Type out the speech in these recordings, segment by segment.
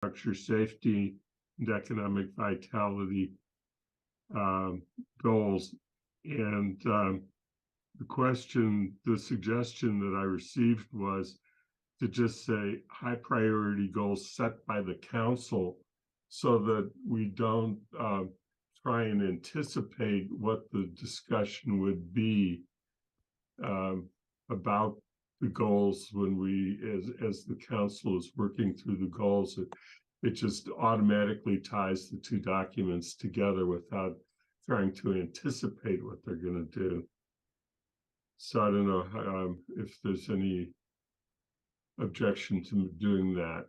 infrastructure, safety, and economic vitality goals. And the suggestion that I received was to just say high priority goals set by the council, so that we don't try and anticipate what the discussion would be about the goals when we, as the council is working through the goals. It just automatically ties the two documents together without trying to anticipate what they're going to do. So I don't know if there's any objection to doing that.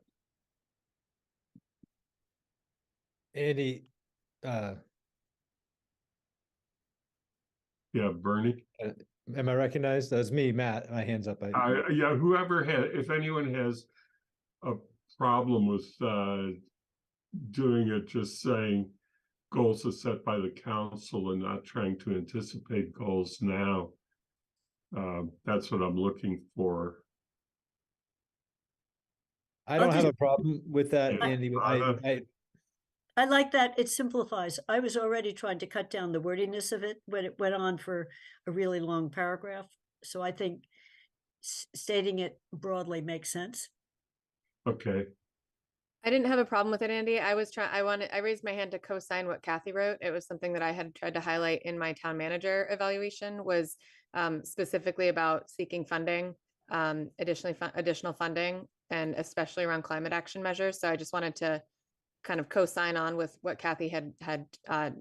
Andy, yeah, Bernie. Am I recognized? That's me, Matt. My hand's up. Yeah, whoever if anyone has a problem with doing it, just saying goals are set by the council and not trying to anticipate goals now. That's what I'm looking for. I don't have a problem with that, Yeah. Andy. I like that. It simplifies. I was already trying to cut down the wordiness of it when it went on for a really long paragraph. So I think stating it broadly makes sense. Okay. I didn't have a problem with it, Andy. I raised my hand to co-sign what Kathy wrote. It was something that I had tried to highlight in my town manager evaluation, was specifically about seeking funding, additional funding, and especially around climate action measures. So I just wanted to kind of co-sign on with what Kathy had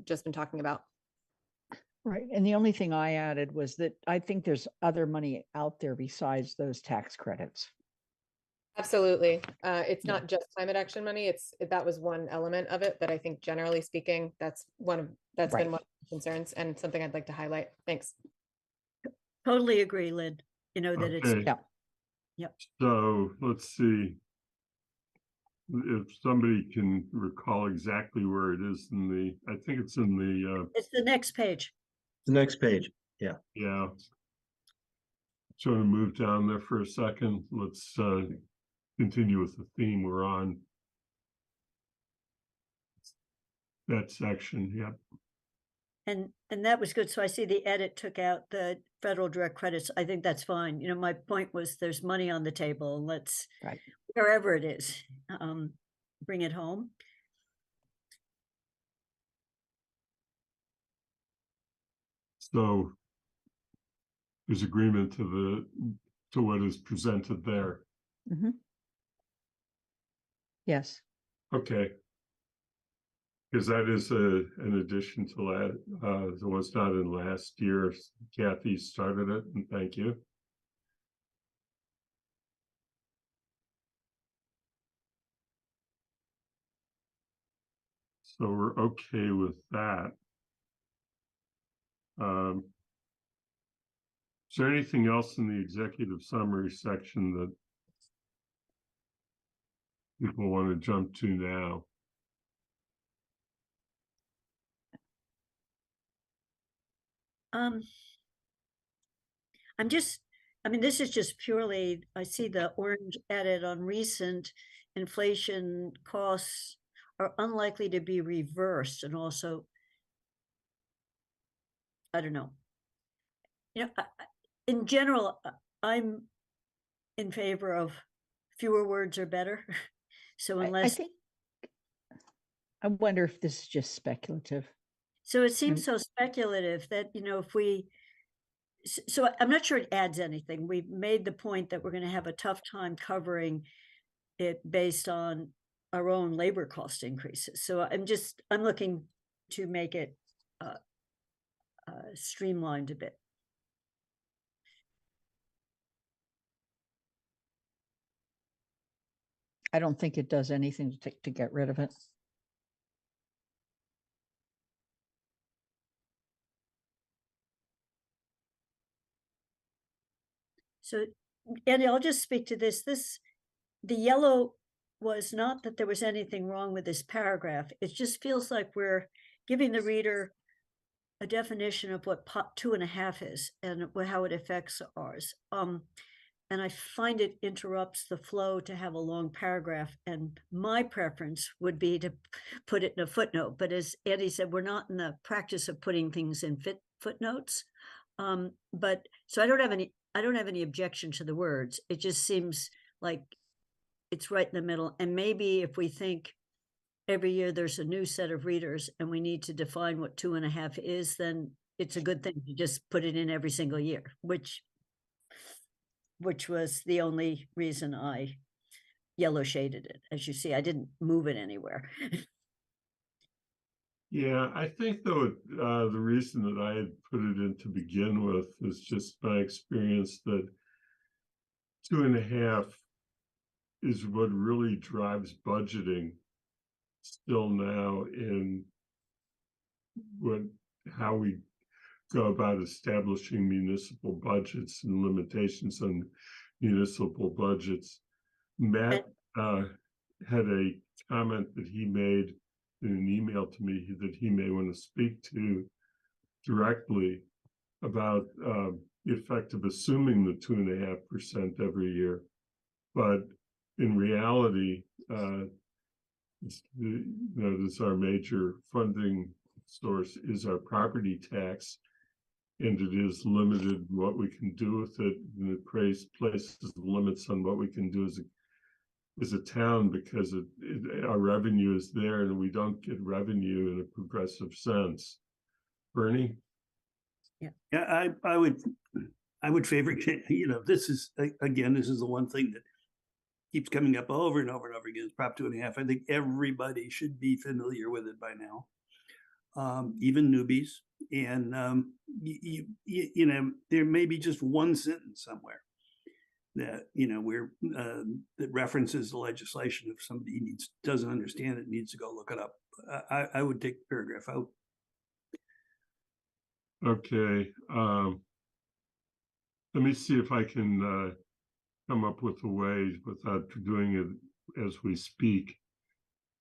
just been talking about. Right. And the only thing I added was that I think there's other money out there besides those tax credits. Absolutely. It's not just climate action money. That was one element of it, but I think generally speaking, that's been one of the concerns and something I'd like to highlight. Thanks. Totally agree, Lynn. You know that it's Yep. So let's see if somebody can recall exactly where it is in the, I think it's in the it's the next page. The next page. Yeah. Yeah. So to move down there for a second, let's continue with the theme we're on. That section, yeah. And that was good. So I see the edit took out the federal direct credits. I think that's fine. You know, my point was there's money on the table. Let's, wherever it is, bring it home. So there's agreement to what is presented there. Mm-hmm. Yes. Okay. Because that is an addition to that. It was not in last year. Kathy started it, and thank you. So we're okay with that. Is there anything else in the executive summary section that people want to jump to now? This is just purely, I see the orange edit on recent inflation costs are unlikely to be reversed. And also, I don't know. You know, in general, I'm in favor of fewer words are better. So unless I wonder if this is just speculative. So it seems so speculative that, you know, if we, so I'm not sure it adds anything. We've made the point that we're going to have a tough time covering it based on our own labor cost increases. So I'm looking to make it streamlined a bit. I don't think it does anything to get rid of it. So, Andy, I'll just speak to this. The yellow was not that there was anything wrong with this paragraph. It just feels like we're giving the reader a definition of what pot 2.5 is and how it affects ours. and I find it interrupts the flow to have a long paragraph. And my preference would be to put it in a footnote. But as Eddie said, we're not in the practice of putting things in footnotes. But so I don't have any objection to the words. It just seems like it's right in the middle. And maybe if we think every year there's a new set of readers and we need to define what 2.5 is, then it's a good thing to just put it in every single year, which was the only reason I yellow shaded it. As you see, I didn't move it anywhere. Yeah, I think though, the reason that I had put it in to begin with is just my experience that 2.5 is what really drives budgeting still now in how we go about establishing municipal budgets and limitations on municipal budgets. Matt had a comment that he made in an email to me that he may want to speak to directly about the effect of assuming the 2.5% every year. But in reality, this our major funding source is our property tax, and it is limited what we can do with it, and it places limits on what we can do as a town, because our revenue is there and we don't get revenue in a progressive sense. Bernie? Yeah, I would favor, this is, again, this is the one thing that keeps coming up over and over and over again, is Prop 2.5. I think everybody should be familiar with it by now, even newbies. And, there may be just one sentence somewhere that, that references the legislation. If somebody doesn't understand it, needs to go look it up. I would take the paragraph out. Okay. Let me see if I can come up with a way without doing it as we speak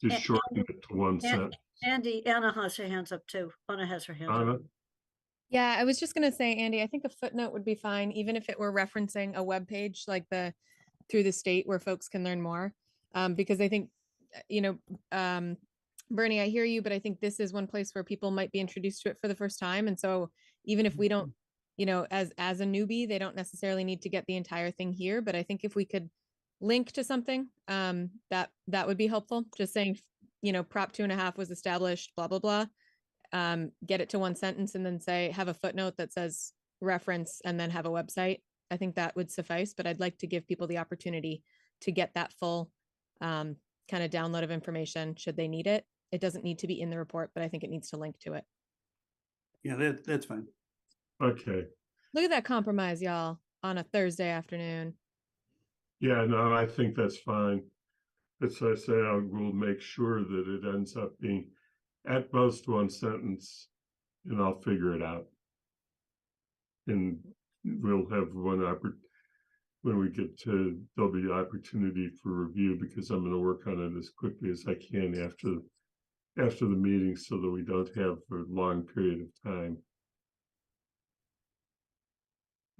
to shorten it to one sentence. Anna has her hands up too. Anna has her hands Anna? up. Yeah, I was just gonna say, Andy, I think a footnote would be fine, even if it were referencing a web page like through the state where folks can learn more. Because I think, Bernie, I hear you, but I think this is one place where people might be introduced to it for the first time. And so even if we don't, as a newbie, they don't necessarily need to get the entire thing here. But I think if we could link to something, that would be helpful. Just saying, Prop 2.5 was established, blah, blah, blah. Get it to one sentence and then have a footnote that says reference and then have a website. I think that would suffice, but I'd like to give people the opportunity to get that full kind of download of information should they need it. It doesn't need to be in the report, but I think it needs to link to it. Yeah, that's fine. Okay. Look at that compromise, y'all, on a Thursday afternoon. Yeah, no, I think that's fine. As I say, we'll make sure that it ends up being at most one sentence, and I'll figure it out. And we'll have one when we get to, there'll be opportunity for review, because I'm going to work on it as quickly as I can after the meeting, so that we don't have a long period of time.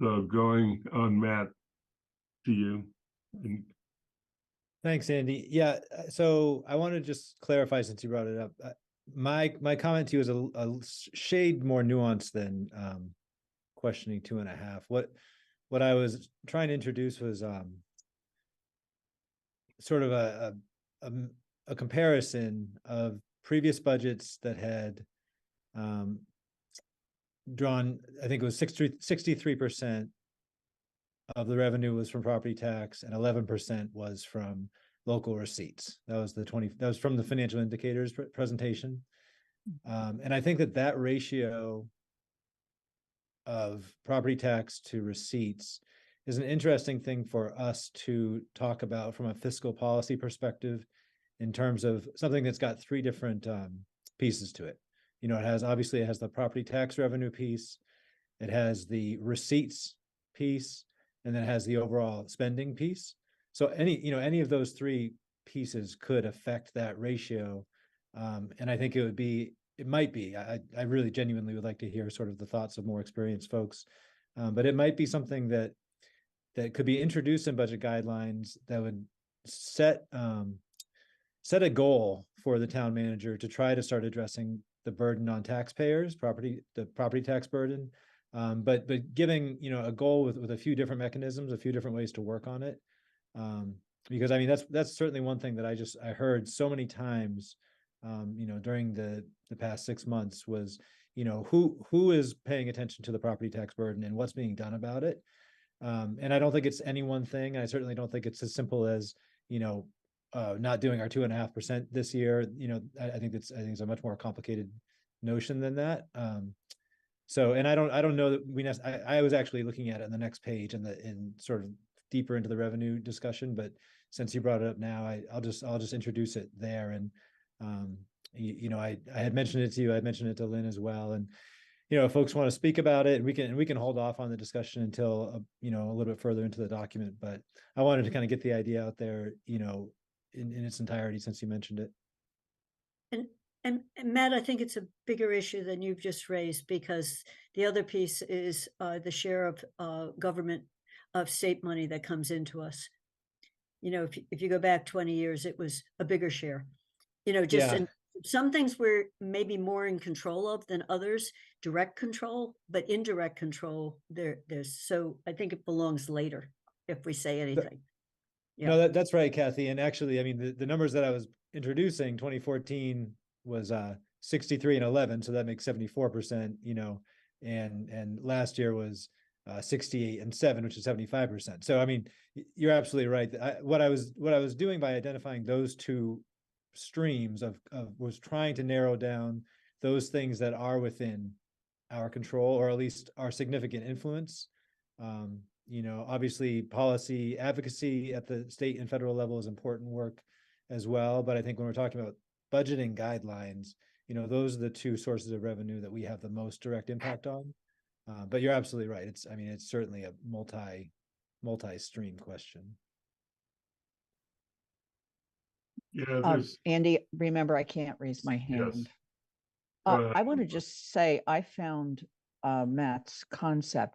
So going on, Matt, to you. Thanks, Andy. Yeah, so I want to just clarify, since you brought it up. My comment to you is a shade more nuanced than questioning 2.5. What I was trying to introduce was sort of a comparison of previous budgets that had drawn, I think it was 63% of the revenue was from property tax and 11% was from local receipts. That was from the financial indicators presentation. And I think that ratio of property tax to receipts is an interesting thing for us to talk about from a fiscal policy perspective, in terms of something that's got 3 different pieces to it. It has the property tax revenue piece, it has the receipts piece, and then it has the overall spending piece. So any of those 3 pieces could affect that ratio. And I think it might be, I really genuinely would like to hear sort of the thoughts of more experienced folks. But it might be something that that could be introduced in budget guidelines that would set set a goal for the town manager to try to start addressing the burden on taxpayers, the property tax burden. But giving, you know, a goal with a few different mechanisms, a few different ways to work on it. Because I mean, that's certainly one thing that I heard so many times, you know, during the past 6 months was, you know, who is paying attention to the property tax burden and what's being done about it. And I don't think it's any one thing. I certainly don't think it's as simple as, you know, not doing our 2.5% this year. You know, I think it's a much more complicated notion than that. So, and I don't know that I was actually looking at it on the next page in sort of deeper into the revenue discussion, but since you brought it up now, I'll just introduce it there. And, you know, I had mentioned it to you, I mentioned it to Lynn as well. And, you know, if folks want to speak about it, we can hold off on the discussion until, you know, a little bit further into the document, but I wanted to kind of get the idea out there, you know, in its entirety, since you mentioned it. And Matt, I think it's a bigger issue than you've just raised, because the other piece is the share of government of state money that comes into us. You know, if you go back 20 years, it was a bigger share. You know, just Yeah. some things we're maybe more in control of than others, direct control, but indirect control there's, so I think it belongs later if we say anything. No, Yeah. that's right, Kathy. And actually, I mean, the numbers that I was introducing, 2014 was 63 and 11, so that makes 74%, you know, and last year was 68 and 7, which is 75%. So I mean, you're absolutely right. What I was doing by identifying those two streams was trying to narrow down those things that are within our control, or at least our significant influence. You know, obviously policy advocacy at the state and federal level is important work as well. But I think when we're talking about budgeting guidelines, you know, those are the two sources of revenue that we have the most direct impact on. But you're absolutely right. I mean, it's certainly a multi-stream question. Yeah, there's, Andy, remember, I can't raise my yes. hand. Go ahead. I want to just say, I found Matt's concept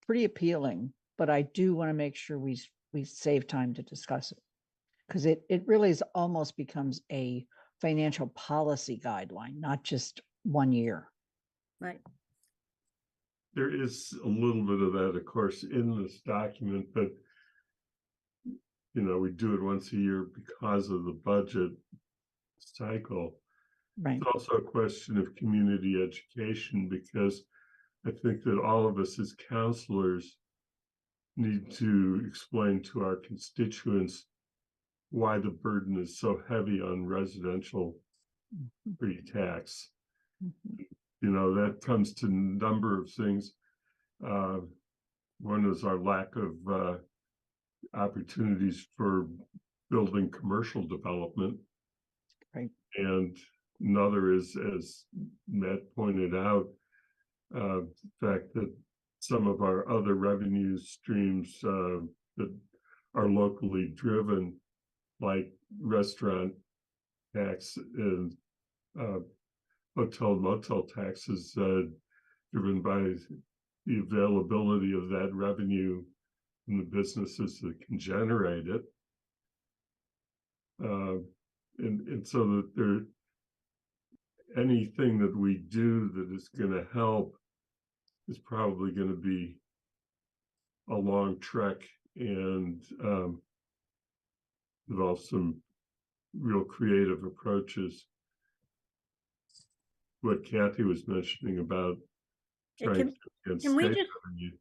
pretty appealing, but I do want to make sure we save time to discuss it, because it really is almost becomes a financial policy guideline, not just 1 year. Right. There is a little bit of that, of course, in this document, but you know, we do it once a year because of the budget cycle. Right. It's also a question of community education, because I think that all of us as counselors need to explain to our constituents why the burden is so heavy on residential property tax. You know, that comes to a number of things. One is our lack of opportunities for building commercial development. Right. And another is, as Matt pointed out, the fact that some of our other revenue streams that are locally driven, like restaurant tax and hotel motel taxes, driven by the availability of that revenue and the businesses that can generate it. And so that anything that we do that is going to help is probably going to be a long trek and involve some real creative approaches. What Kathy was mentioning about trying to Can we just,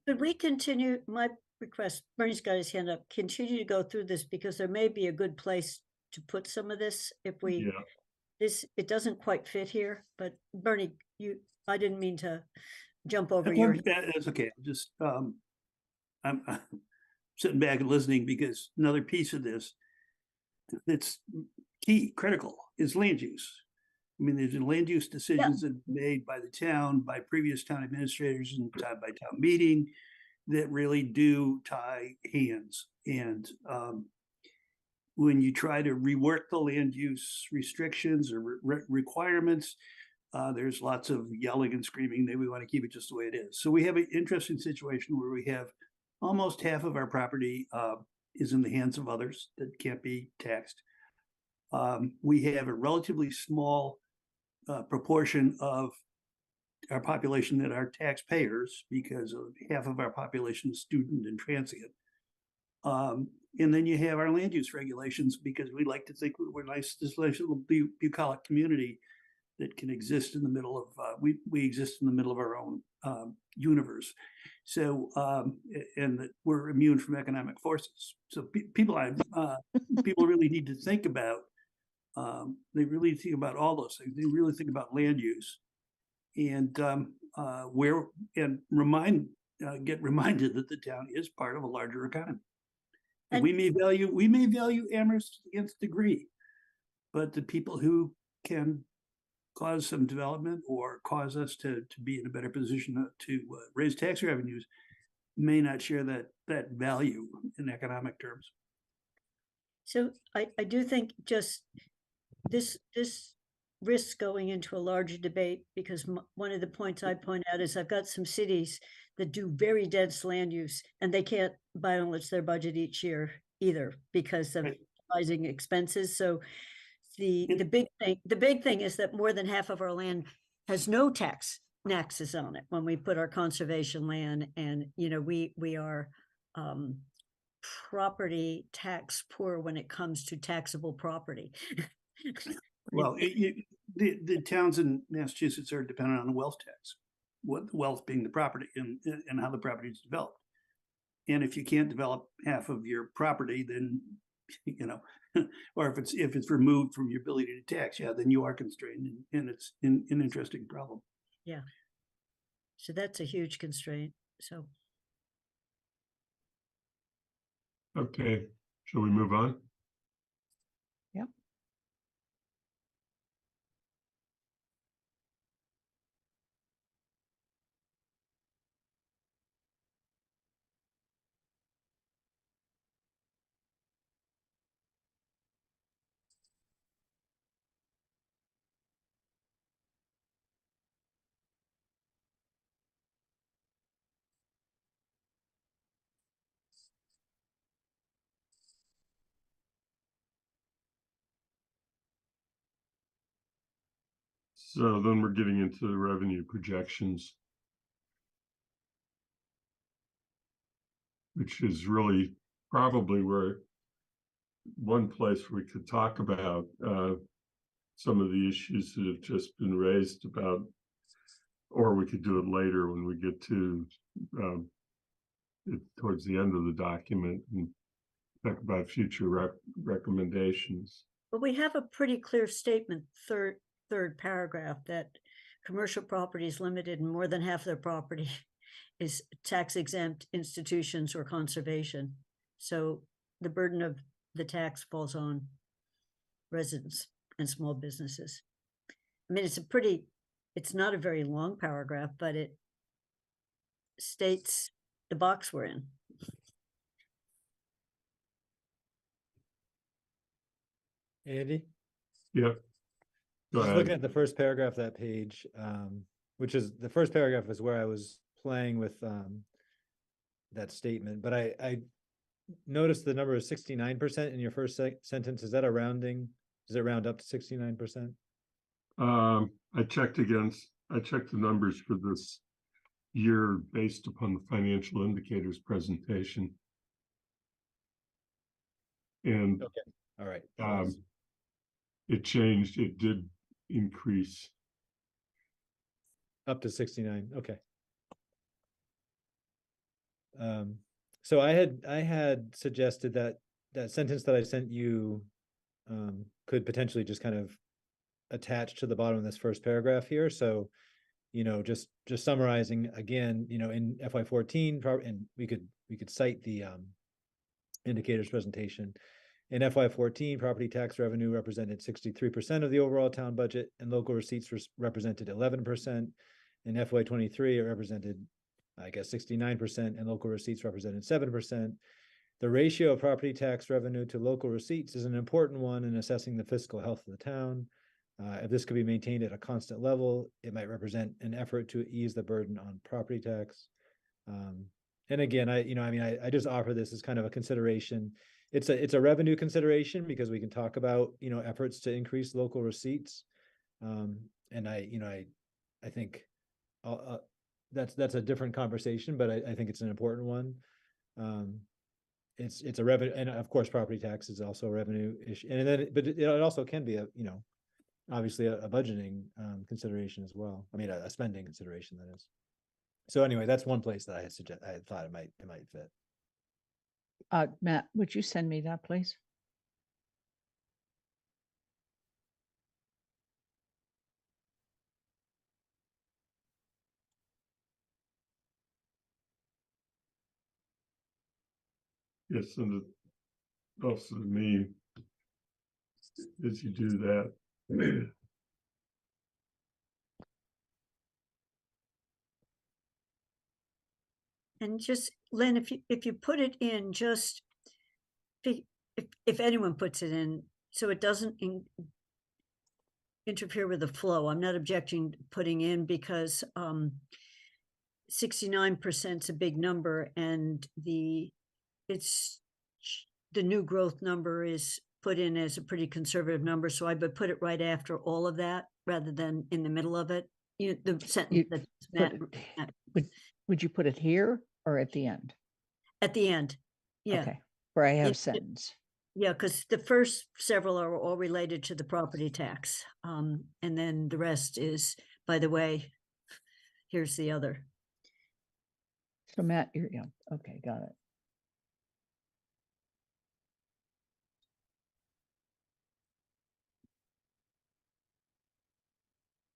could we continue, my request, Bernie's got his hand up, continue to go through this, because there may be a good place to put some of this if we, it doesn't quite fit here, but Bernie, I didn't mean to jump over your. That's okay. Just, I'm sitting back and listening, because another piece of this that's key, critical, is land use. I mean, there's land use decisions that are made by the town, by previous town administrators, and by town meeting, that really do tie hands. And when you try to rework the land use restrictions or requirements, there's lots of yelling and screaming that we want to keep it just the way it is. So we have an interesting situation where we have almost half of our property is in the hands of others that can't be taxed. We have a relatively small proportion of our population that are taxpayers because of half of our population is student and transient. And then you have our land use regulations because we like to think we're nice, this nice little bucolic community that can exist in the middle of, we exist in the middle of our own universe. So, and that we're immune from economic forces. So people really need to think about, they really think about all those things. They really think about land use and get reminded that the town is part of a larger economy. And we may value Amherst to nth degree, but the people who can cause some development or cause us to be in a better position to raise tax revenues may not share that value in economic terms. So I do think just this risks going into a larger debate because one of the points I point out is I've got some cities that do very dense land use and they can't balance their budget each year either because of rising expenses. So the big thing is that more than half of our land has no taxes on it when we put our conservation land, and we are property tax poor when it comes to taxable property. Well, the towns in Massachusetts are dependent on the wealth tax, what the wealth being the property and how the property is developed. And if you can't develop half of your property, then or if it's removed from your ability to tax, then you are constrained, and it's an interesting problem. Yeah. So that's a huge constraint. So. Okay, shall we move on? Yep. So then we're getting into the revenue projections, which is really probably one place we could talk about some of the issues that have just been raised about, or we could do it later when we get to towards the end of the document and talk about future recommendations. But we have a pretty clear statement, third paragraph, that commercial property is limited and more than half their property is tax exempt institutions or conservation. So the burden of the tax falls on residents and small businesses. I mean, it's not a very long paragraph, but it states the box we're in. Andy? Yep. Go Just ahead. looking at the first paragraph of that page, which is the first paragraph is where I was playing with that statement, but I noticed the number is 69% in your first sentence. Is that a rounding? Does it round up to 69%? I checked the numbers for this year based upon the financial indicators presentation. And okay, all right. It changed, it did increase. Up to 69, okay. So I had suggested that sentence that I sent you could potentially just kind of attach to the bottom of this first paragraph here. So, just summarizing again, in FY14, and we could cite the indicators presentation. In FY14, property tax revenue represented 63% of the overall town budget, and local receipts represented 11%. In FY23, it represented, I guess, 69%, and local receipts represented 7%. The ratio of property tax revenue to local receipts is an important one in assessing the fiscal health of the town. If this could be maintained at a constant level, it might represent an effort to ease the burden on property tax. And again, I just offer this as kind of a consideration. It's a revenue consideration because we can talk about, efforts to increase local receipts. And I think that's a different conversation, but I think it's an important one. It's a revenue, and of course, property tax is also a revenue issue. And then, but it also can be obviously a budgeting consideration as well. I mean, a spending consideration, that is. So anyway, that's one place that I had thought it might fit. Matt, would you send me that, please? Yes, and it also to me, as you do that. And just, Lynn, if you put it in, just if anyone puts it in, so it doesn't interfere with the flow. I'm not objecting to putting in because 69% is a big number, and the new growth number is put in as a pretty conservative number. So I would put it right after all of that rather than in the middle of it. The sentence that Would you put it here or at the end? at the end. Yeah. Okay, where I have It- sentence. Yeah, because the first several are all related to the property tax. And then the rest is, by the way, here's the other. So Matt, yeah, okay, got it.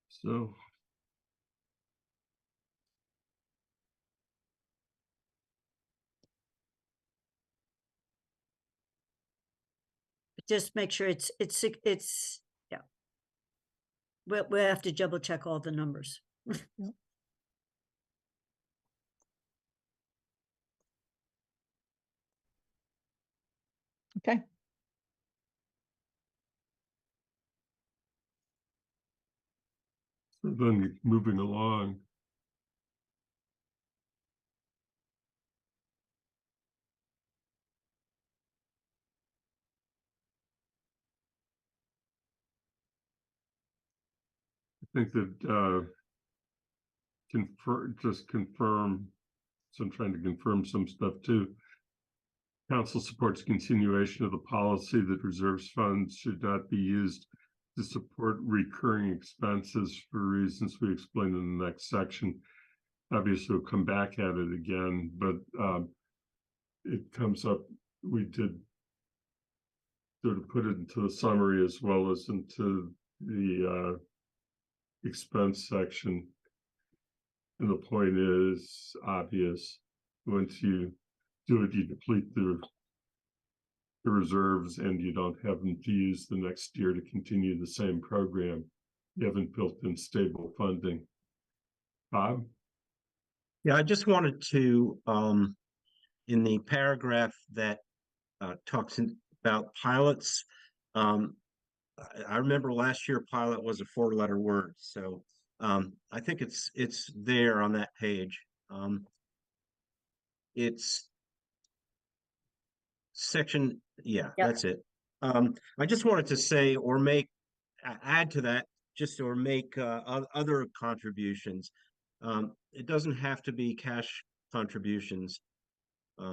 So. Just make sure it's, yeah. We'll have to double check all the numbers. Okay. So then moving along. I think that confirm, so I'm trying to confirm some stuff too. Council supports continuation of the policy that reserves funds should not be used to support recurring expenses for reasons we explain in the next section. Obviously, we'll come back at it again, but it comes up, we did sort of put it into the summary as well as into the expense section. And the point is obvious. Once you do it, you deplete the reserves and you don't have them to use the next year to continue the same program. You haven't built in stable funding. Bob? Yeah, I just wanted to, in the paragraph that talks about pilots, I remember last year pilot was a 4-letter word, so I think it's there on that page. It's section, yeah, Yep. that's it. I just wanted to say or add to that, just or make other contributions. It doesn't have to be cash contributions.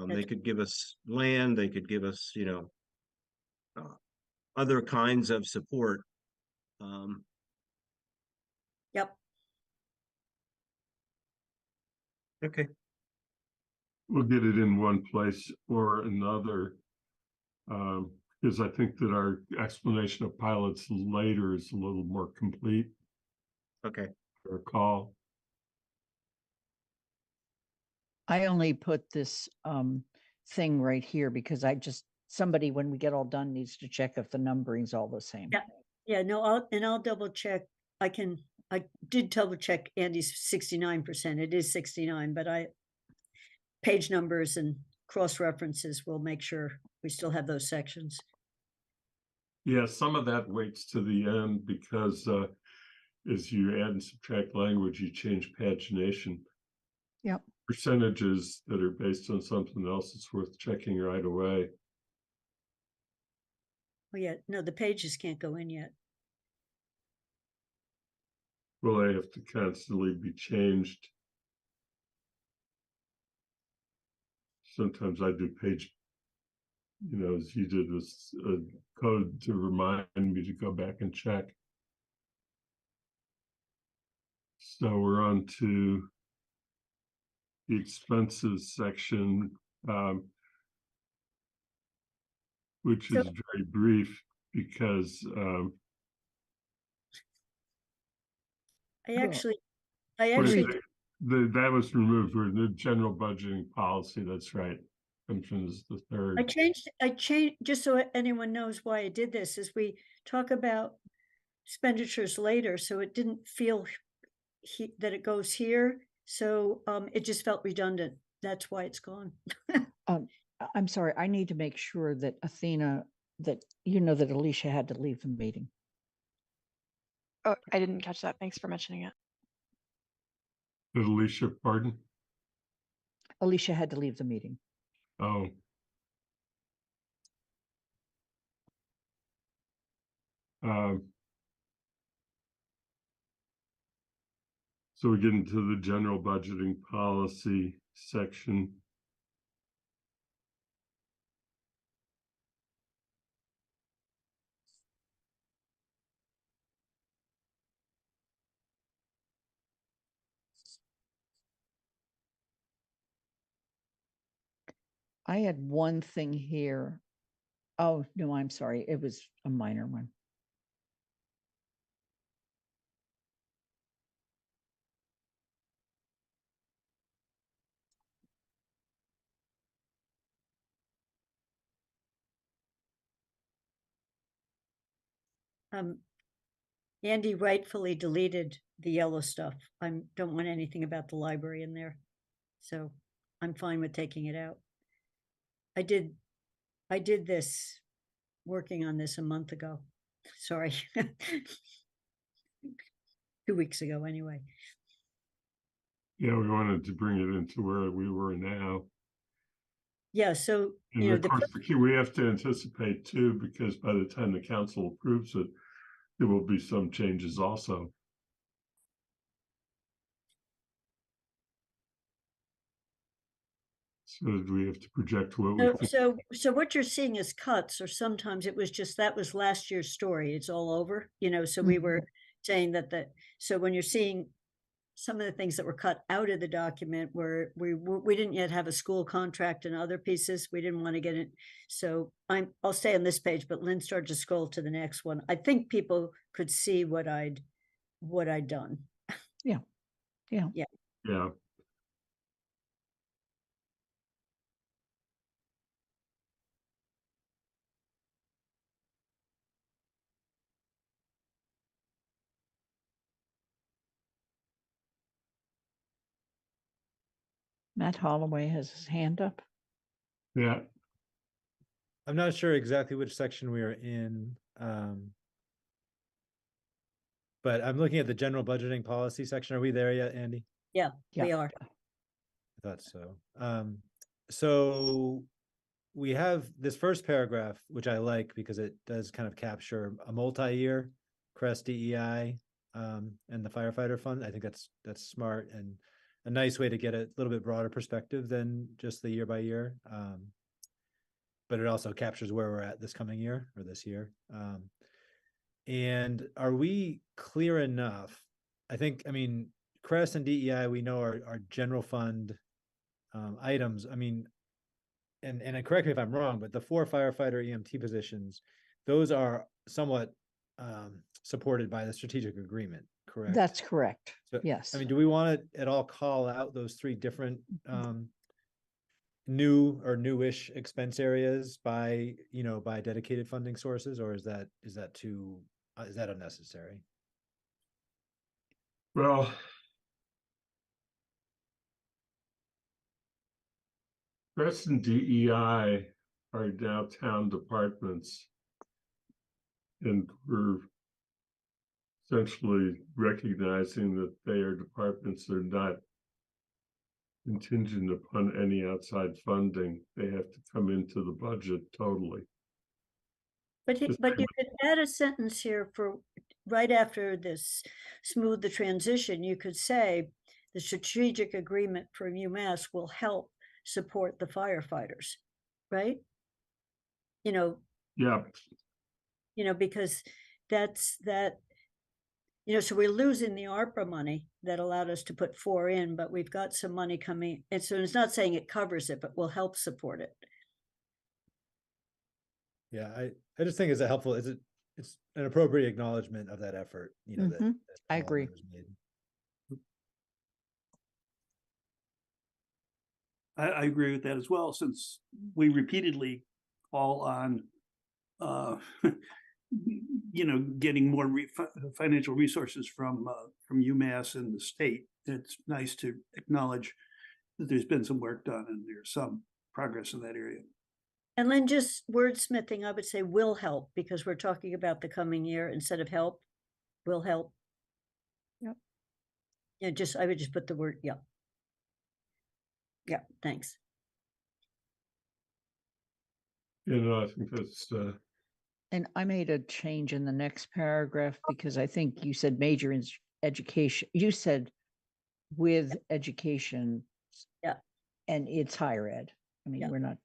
They could give us land, they could give us, other kinds of support. Yep. Okay. We'll get it in one place or another. Because I think that our explanation of pilots later is a little more complete. Okay. Recall. I only put this thing right here because somebody, when we get all done, needs to check if the numbering's all the same. Yeah. Yeah, no, I'll double check. I did double check Andy's 69%. It is 69, but page numbers and cross references will make sure we still have those sections. Yeah, some of that waits to the end because as you add and subtract language, you change pagination. Yep. percentages that are based on something else, it's worth checking right away. Oh, yeah, no, the pages can't go in yet. Will they have to constantly be changed? Sometimes I do page, as you did this code to remind me to go back and check. So we're on to the expenses section, which is So- very brief because I Well, actually, that was removed. We're in the general budgeting policy. That's right. Assumption is the third. I changed, just so anyone knows why I did this, is we talk about expenditures later, so it didn't feel that it goes here. So it just felt redundant. That's why it's gone. I'm sorry, I need to make sure that Athena, that that Alicia had to leave the meeting. Oh, I didn't catch that. Thanks for mentioning it. Did Alicia, pardon? Alicia had to leave the meeting. Oh. So we get into the general budgeting policy section. I had one thing here. Oh, no, I'm sorry. It was a minor one. Andy rightfully deleted the yellow stuff. I don't want anything about the library in there. So I'm fine with taking it out. I did this, working on this a month ago. Sorry. 2 weeks ago, anyway. Yeah, we wanted to bring it into where we were now. Yeah, so, And of course, we have to anticipate too, because by the time the council approves it, there will be some changes also. So do we have to project what we think? So what you're seeing is cuts, or sometimes it was just, that was last year's story. It's all over, so we were saying that so when you're seeing some of the things that were cut out of the document where we didn't yet have a school contract and other pieces, we didn't want to get it. So I'll stay on this page, but Lynn started to scroll to the next one. I think people could see what I'd done. Yeah. Yeah. Matt Holloway has his hand up. Yeah. I'm not sure exactly which section we are in. But I'm looking at the general budgeting policy section. Are we there yet, Andy? Yeah, we are. I thought so. So we have this first paragraph, which I like because it does kind of capture a multi-year CREST DEI and the firefighter fund. I think that's smart and a nice way to get a little bit broader perspective than just the year by year. But it also captures where we're at this coming year or this year. And are we clear enough? I mean, CREST and DEI, we know are general fund items. I mean, and correct me if I'm wrong, but the 4 firefighter EMT positions, those are somewhat supported by the strategic agreement, correct? That's correct. So, Yes. I mean, do we want to at all call out those 3 different new or newish expense areas by dedicated funding sources, or is that too is that unnecessary? Well, CREST and DEI are now town departments, and we're essentially recognizing that they are departments that are not contingent upon any outside funding. They have to come into the budget totally. But Just but you could add a sentence here for right after this, smooth the transition, you could say the strategic agreement for UMass will help support the firefighters, right? Yeah, Because that's that, so we're losing the ARPA money that allowed us to put 4 in, but we've got some money coming. And so it's not saying it covers it, but will help support it. Yeah, I just think it's a helpful, it's an appropriate acknowledgement of that effort, that Mhm. I all agree. members made. I agree with that as well, since we repeatedly call on, getting more financial resources from UMass and the state. It's nice to acknowledge that there's been some work done and there's some progress in that area. And then just wordsmithing, I would say will help, because we're talking about the coming year instead of help, will help. Yep. Yeah, I would just put the word, yeah. Yeah, thanks. I think that's And I made a change in the next paragraph because I think you said major in education. You said with education. Yeah. And it's higher ed. I mean, Yeah.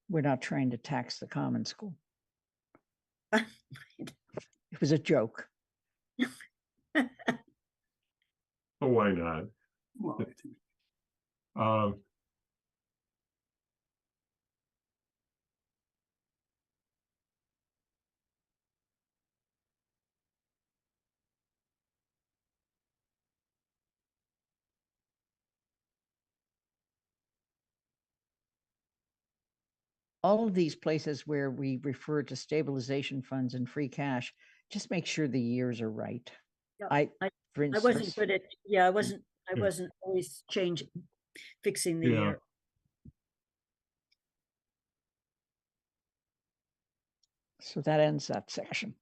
we're not trying to tax the common school. It was a joke. oh, why not? Well, All of these places where we refer to stabilization funds and free cash, just make sure the years are right. Yeah, For I instance, wasn't good at, I Yeah. wasn't always fixing the Yeah. year. so that ends that section.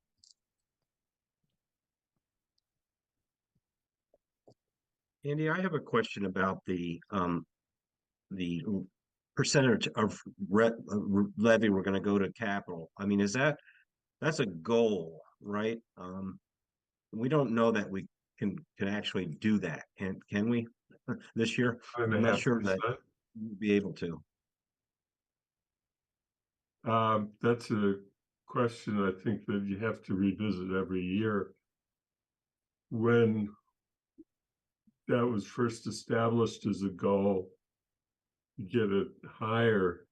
Andy, I have a question about the percentage of levy we're going to go to capital. I mean, that's a goal, right? We don't know that we can actually do that. Can we this year? I'm not sure that we'll be able to. That's a question I think that you have to revisit every year. When that was first established as a goal to get it higher,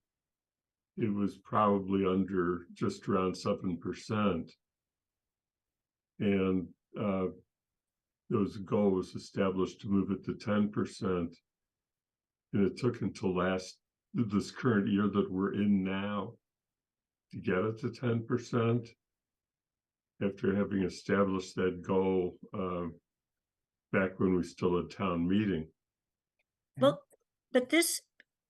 it was probably under just around 7%. And there was a goal was established to move it to 10%. And it took until this current year that we're in now to get it to 10%. After having established that goal back when we still had town meeting. Well, but this,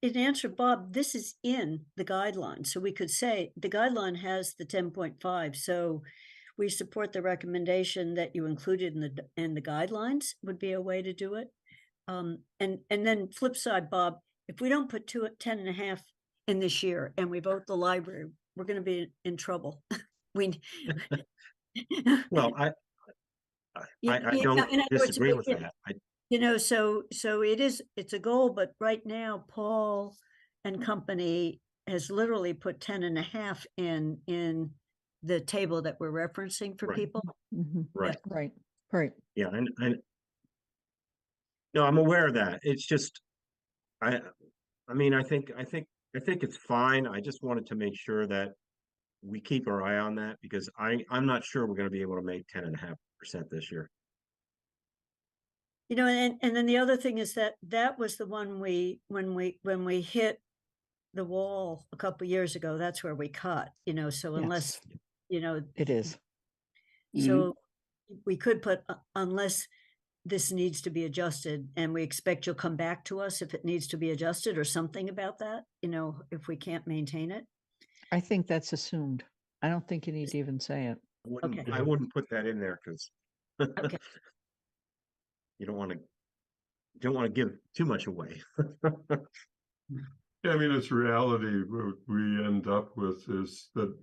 in answer, Bob, this is in the guideline. So we could say the guideline has the 10.5. So we support the recommendation that you included in the guidelines would be a way to do it. And then flip side, Bob, if we don't put 10.5 in this year and we vote the library, we're going to be in trouble. Well, I don't disagree with that. So it's a goal, but right now, Paul and company has literally put 10.5 in the table that we're referencing for people. Mhm. Right. Right. Yeah, no, I'm aware of that. It's just, I mean, I think it's fine. I just wanted to make sure that we keep our eye on that because I'm not sure we're going to be able to make 10.5% this year. And then the other thing is that was the one when we hit the wall a couple years ago, that's where we cut, so unless, It is. so we could put unless this needs to be adjusted, and we expect you'll come back to us if it needs to be adjusted or something about that, if we can't maintain it. I think that's assumed. I don't think you need to even say it. I wouldn't put that in there because Okay. you don't want to don't want to give too much away. Yeah, I mean, it's reality. What we end up with is that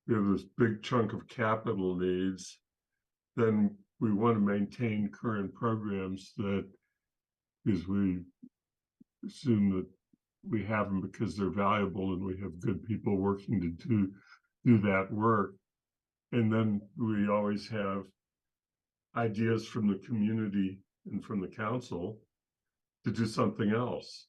we have this big chunk of capital needs. Then we want to maintain current programs that, because we assume that we have them because they're valuable and we have good people working to do that work. And then we always have ideas from the community and from the council to do something else.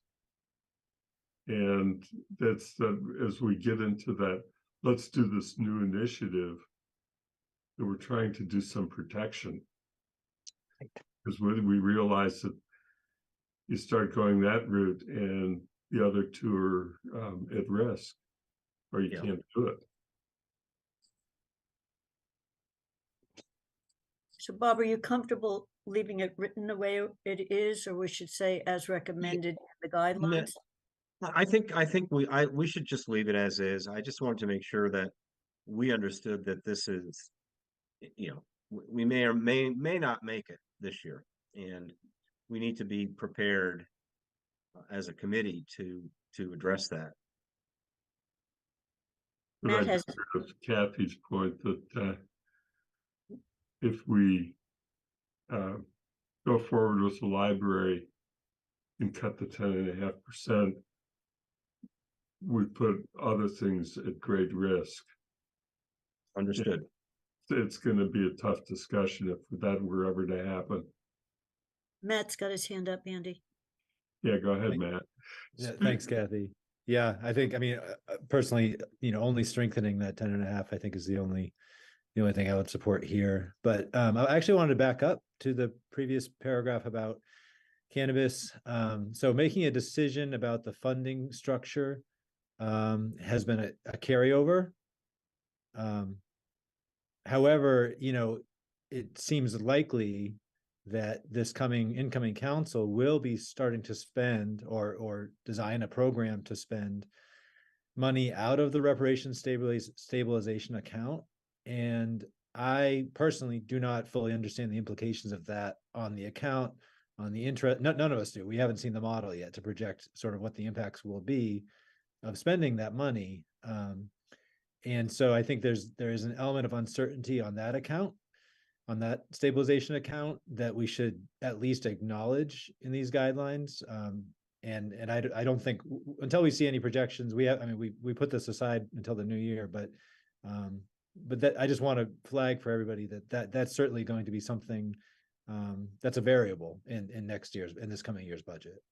And that's that as we get into that, let's do this new initiative, that we're trying to do some protection. Because when we realize that you start going that route and the other two are at risk, or you can't do it. So Bob, are you comfortable leaving it written the way it is, or we should say as recommended in the guidelines? I think we should just leave it as is. I just wanted to make sure that we understood that this is, you know, we may or may not make it this year, and we need to be prepared as a committee to address that. But Matt I has, agree with Kathy's point that if we go forward with the library and cut the 10.5%, we put other things at great risk. Understood. It's going to be a tough discussion if that were ever to happen. Matt's got his hand up, Andy. Yeah, go ahead, Matt. Yeah, thanks, Kathy. Yeah, I think, I mean, personally, only strengthening that 10.5, I think is the only thing I would support here. But I actually wanted to back up to the previous paragraph about cannabis. So making a decision about the funding structure has been a carryover. However, it seems likely that this incoming council will be starting to spend or design a program to spend money out of the reparations stabilization account. And I personally do not fully understand the implications of that on the account, on the interest. None of us do. We haven't seen the model yet to project sort of what the impacts will be of spending that money. And so I think there is an element of uncertainty on that account, on that stabilization account, that we should at least acknowledge in these guidelines. And I don't think until we see any projections, we put this aside until the new year, but that I just want to flag for everybody that's certainly going to be something that's a variable in this coming year's budget.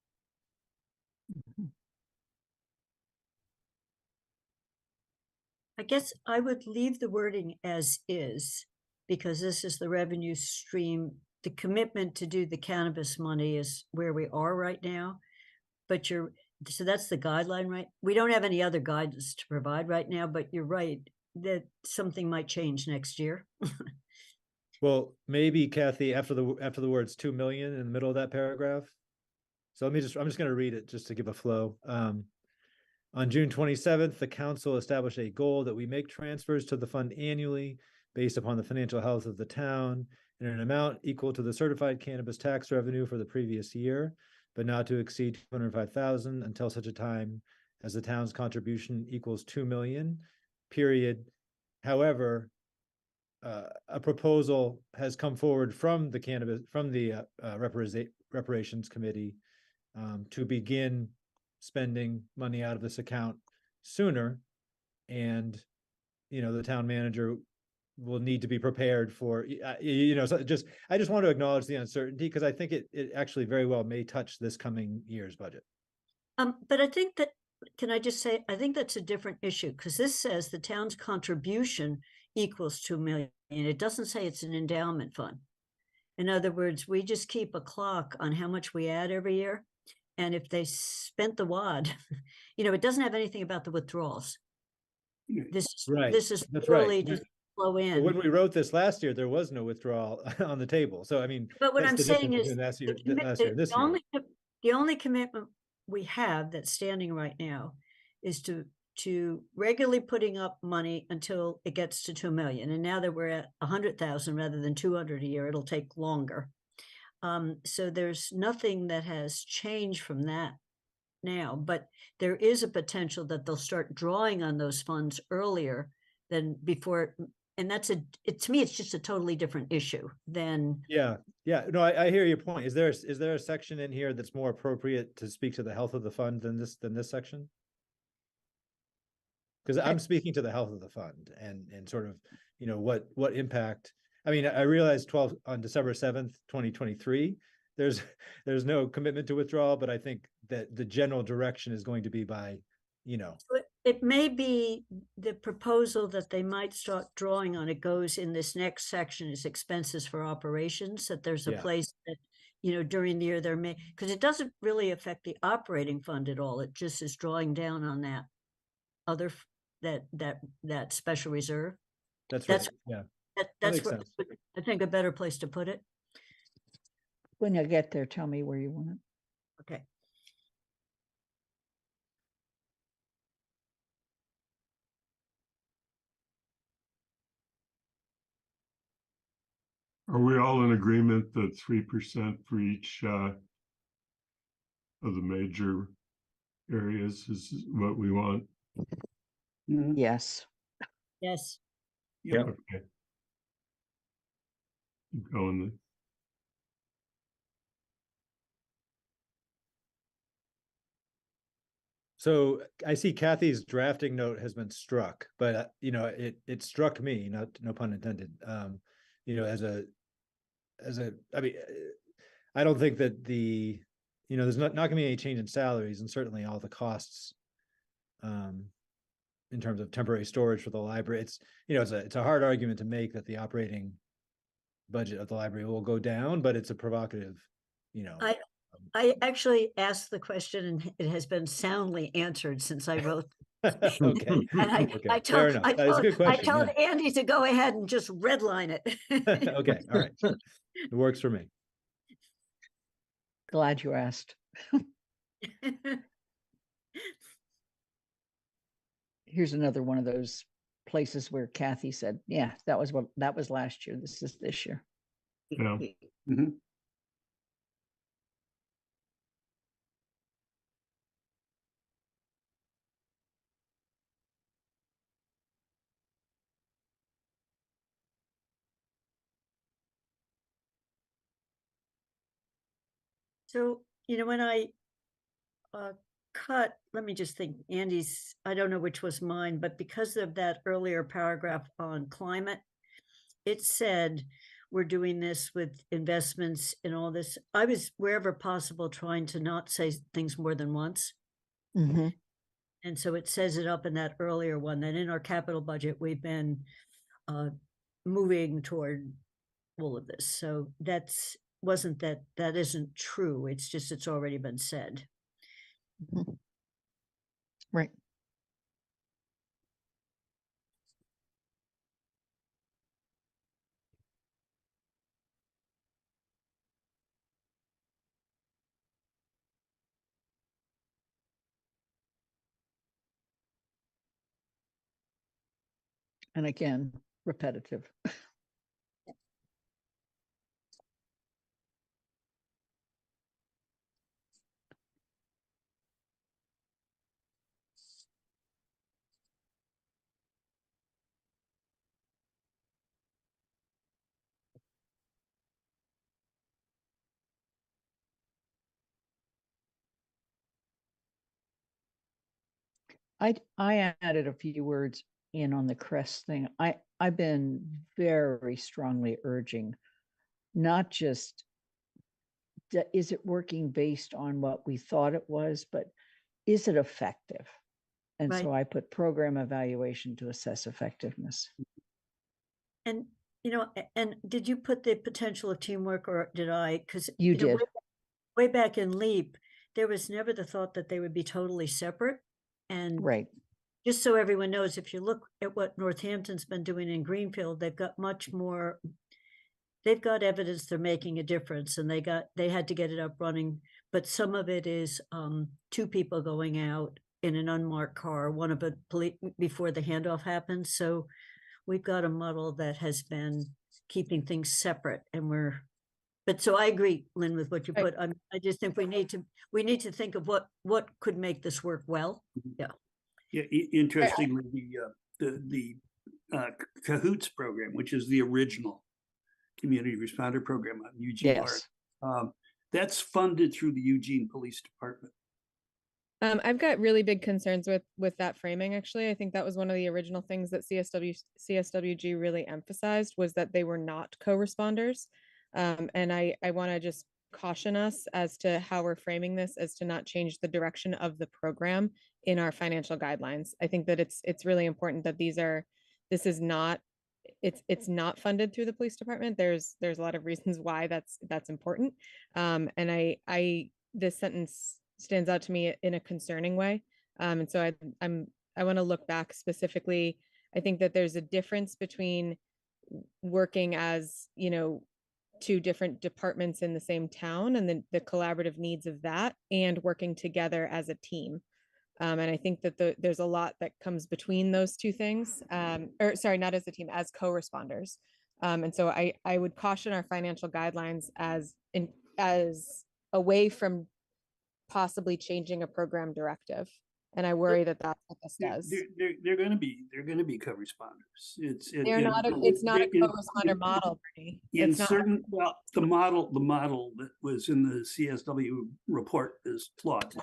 I guess I would leave the wording as is, because this is the revenue stream. The commitment to do the cannabis money is where we are right now. But so that's the guideline, right? We don't have any other guidance to provide right now, but you're right that something might change next year. Well, maybe Kathy, after the words 2 million in the middle of that paragraph. So I'm just going to read it just to give a flow. On June 27th, the council established a goal that we make transfers to the fund annually based upon the financial health of the town in an amount equal to the certified cannabis tax revenue for the previous year, but not to exceed $205,000 until such a time as the town's contribution equals 2 million, period. However, a proposal has come forward from the reparations committee to begin spending money out of this account sooner, and the town manager will need to be prepared for so I just want to acknowledge the uncertainty, because I think it actually very well may touch this coming year's budget. But I think that, can I just say, I think that's a different issue, because this says the town's contribution equals 2 million. It doesn't say it's an endowment fund. In other words, we just keep a clock on how much we add every year. And if they spent the wad, it doesn't have anything about the withdrawals. This is really right. just flow in. But when we wrote this last year, there was no withdrawal on the table. So I mean, but what I'm saying is last year the and this year. The only commitment we have that's standing right now is to regularly putting up money until it gets to 2 million. And now that we're at 100,000 rather than 200 a year, it'll take longer. So there's nothing that has changed from that now, but there is a potential that they'll start drawing on those funds earlier than before. And that's to me, it's just a totally different issue than, Yeah, yeah, no, I hear your point. Is there a section in here that's more appropriate to speak to the health of the fund than this section? Because I'm speaking to the health of the fund and sort of, you know, what impact. I mean, I realized on December 7th, 2023, there's no commitment to withdrawal, but I think that the general direction is going to be by, you know, it may be the proposal that they might start drawing on. It goes in this next section is expenses for operations, that there's a Yeah. place that, you know, during the year there may, because it doesn't really affect the operating fund at all. It just is drawing down on that other, that special reserve. that's That's right. Yeah, that's makes what sense. I think a better place to put it. When you get there, tell me where you want it. Okay. Are we all in agreement that 3% for each of the major areas is what we want? Mhm. Yes. Yes. Yeah. Okay. Keep going then. So I see Kathy's drafting note has been struck, but you know, it struck me, no pun intended. You know, I mean, I don't think that you know, there's not gonna be any change in salaries, and certainly all the costs in terms of temporary storage for the library. It's, you know, it's a hard argument to make that the operating budget of the library will go down, but it's a provocative, you know. I actually asked the question and it has been soundly answered since I wrote. Okay. And Okay, fair enough. That is a good I question. told Yeah. Andy to go ahead and just redline it. Okay, all right. It works for me. Glad you asked. Here's another one of those places where Kathy said, yeah, that was last year. This is this year. Yeah. Mhm. So, you know, when I cut, let me just think, Andy's, I don't know which was mine, but because of that earlier paragraph on climate, it said, we're doing this with investments in all this. I was wherever possible trying to not say things more than once. Mm-hmm. And so it says it up in that earlier one, that in our capital budget, we've been moving toward all of this. So wasn't that isn't true. It's just, it's already been said. Mm-hmm. Right. And again, repetitive. I added a few words in on the crest thing. I've been very strongly urging, not just is it working based on what we thought it was, but is it effective? And Right. so I put program evaluation to assess effectiveness. And, you know, and did you put the potential of teamwork, or did I? Because You know, did. way back in LEAP, there was never the thought that they would be totally separate. And Right. just so everyone knows, if you look at what Northampton's been doing in Greenfield, they've got much more, they've got evidence they're making a difference, and they had to get it up running. But some of it is 2 people going out in an unmarked car, one of it before the handoff happens. So we've got a model that has been keeping things separate, and we're But so I agree, Lynn, with what you Right. put. I just think we need to think of what could make this work well. Yeah, interestingly, the Cahoots program, which is the original community responder program on Eugene Park, Yes. that's funded through the Eugene Police Department. I've got really big concerns with that framing, actually. I think that was one of the original things that CSWG really emphasized, was that they were not co-responders. And I want to just caution us as to how we're framing this, as to not change the direction of the program in our financial guidelines. I think that it's really important that this is not, it's not funded through the police department. There's a lot of reasons why that's important. And this sentence stands out to me in a concerning way. And so I want to look back specifically. I think that there's a difference between working as, two different departments in the same town, and the collaborative needs of that, and working together as a team. And I think that there's a lot that comes between those two things, or sorry, not as a team, as co-responders. And so I would caution our financial guidelines as away from possibly changing a program directive. And I worry that that's what this does. They're going to be co-responders. It's not a co-responder model, Bernie. In certain, well, the model that was in the CSW report is flawed.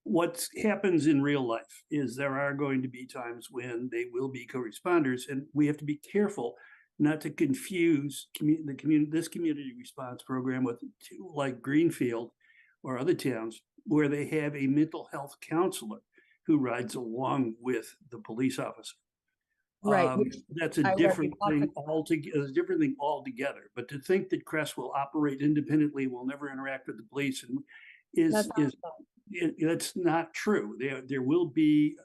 What happens in real life is there are going to be times when they will be co-responders, and we have to be careful not to confuse this community response program with, like Greenfield or other towns, where they have a mental health counselor who rides along with the police officer. Right. That's a different thing altogether. But to think that Crest will operate independently, will never interact with the police, and that's not true. There will be,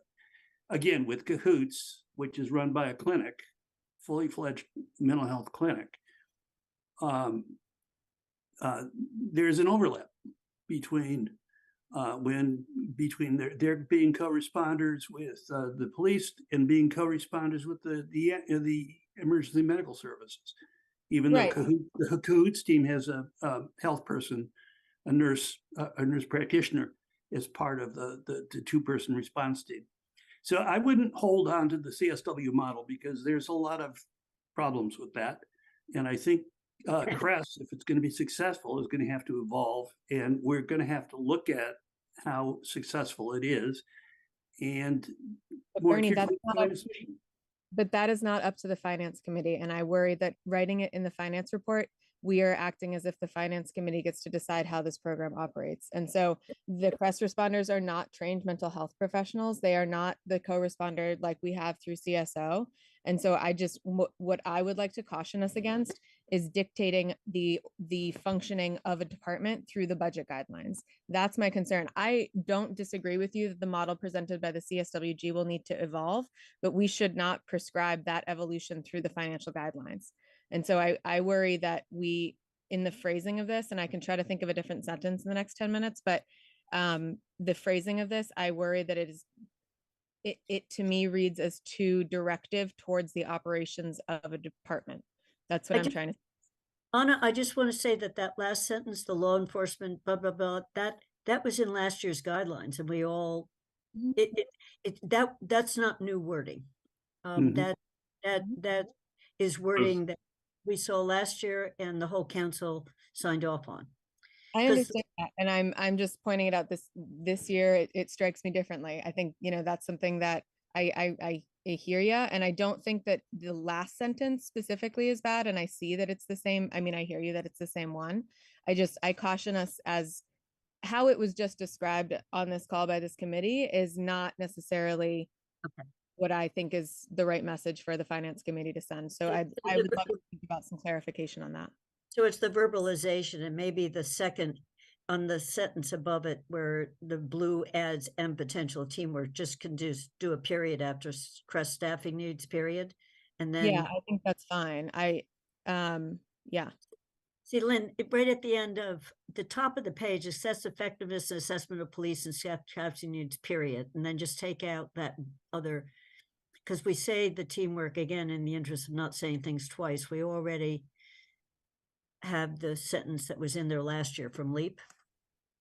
again, with Cahoots, which is run by a clinic, fully fledged mental health clinic. There's an overlap between their being co-responders with the police and being co-responders with the emergency medical services. Even though the Cahoots team has a health person, a nurse practitioner as part of the two-person response team. So I wouldn't hold on to the CSW model, because there's a lot of problems with that. And I think Crest, if it's going to be successful, is going to have to evolve, and we're going to have to look at how successful it is. And Bernie, but that is not up to the finance committee. And I worry that writing it in the finance report, we are acting as if the finance committee gets to decide how this program operates. And so the Crest responders are not trained mental health professionals. They are not the co-responder like we have through CSO. And so what I would like to caution us against is dictating the functioning of a department through the budget guidelines. That's my concern. I don't disagree with you that the model presented by the CSWG will need to evolve, but we should not prescribe that evolution through the financial guidelines. And so I worry that in the phrasing of this, and I can try to think of a different sentence in the next 10 minutes, but the phrasing of this, I worry that it to me reads as too directive towards the operations of a department. That's what I'm trying to say. Anna, I just want to say that last sentence, the law enforcement, blah, blah, blah, that was in last year's guidelines, and we all, that's not new wording. That is wording that we saw last year and the whole council signed off on. I understand that, and I'm just pointing it out. This year, it strikes me differently. I think that's something that I hear you, and I don't think that the last sentence specifically is bad. And I see that it's the same. I mean, I hear you that it's the same one. I caution us as how it was just described on this call by this committee is not necessarily what I think is the right message for the finance committee to send. So I would love to think about some clarification on that. So it's the verbalization, and maybe the second on the sentence above it where the blue adds and potential teamwork, just can do a period after Crest staffing needs period. And then I think that's fine. See, Lynn, right at the end of the top of the page, assess effectiveness and assessment of police and staffing needs period. And then just take out that other, because we say the teamwork again, in the interest of not saying things twice, we already have the sentence that was in there last year from LEAP.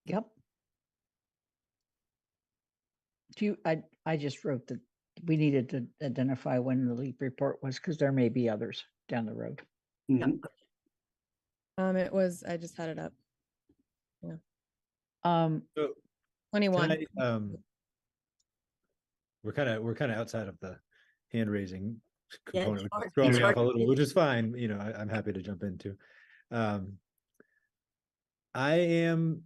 Yep. I just wrote that we needed to identify when the LEAP report was, because there may be others down the road. Mhm. It was, I just had it up. Um, So can 21. we're kind of outside of the hand raising Yeah, component, it's which hard- is throwing it's me off hard a to little, do. which is fine. You know, I'm happy to jump into. I am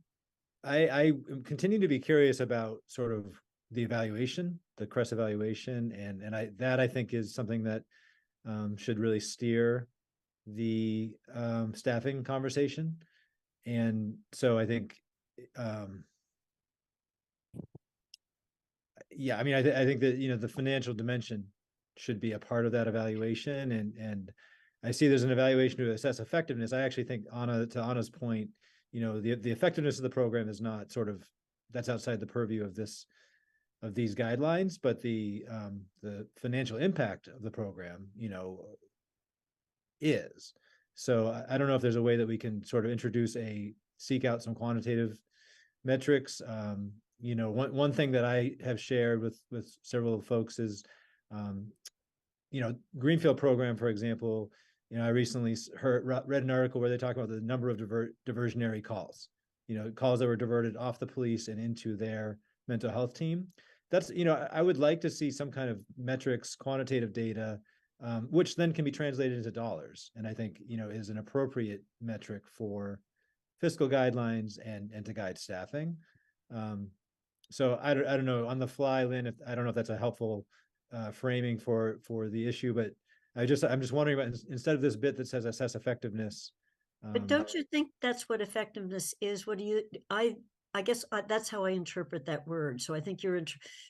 continuing to be curious about sort of the evaluation, the CREST evaluation, and I think is something that should really steer the staffing conversation. And so I think, yeah, I mean, I think that, you know, the financial dimension should be a part of that evaluation, and I see there's an evaluation to assess effectiveness. I actually think to Anna's point, you know, the effectiveness of the program is not sort of, that's outside the purview of these guidelines, but the financial impact of the program, you know, is. So I don't know if there's a way that we can sort of seek out some quantitative metrics. You know, one thing that I have shared with several folks is, you know, Greenfield program, for example. You know, I recently read an article where they talk about the number of diversionary calls. You know, calls that were diverted off the police and into their mental health team. That's, you know, I would like to see some kind of metrics, quantitative data, which then can be translated into dollars, and I think, you know, is an appropriate metric for fiscal guidelines and to guide staffing. So I don't know on the fly, Lynn, I don't know if that's a helpful framing for the issue, but I'm just wondering about, instead of this bit that says assess effectiveness. But don't you think that's what effectiveness is? What do you, I guess that's how I interpret that word. So I think you're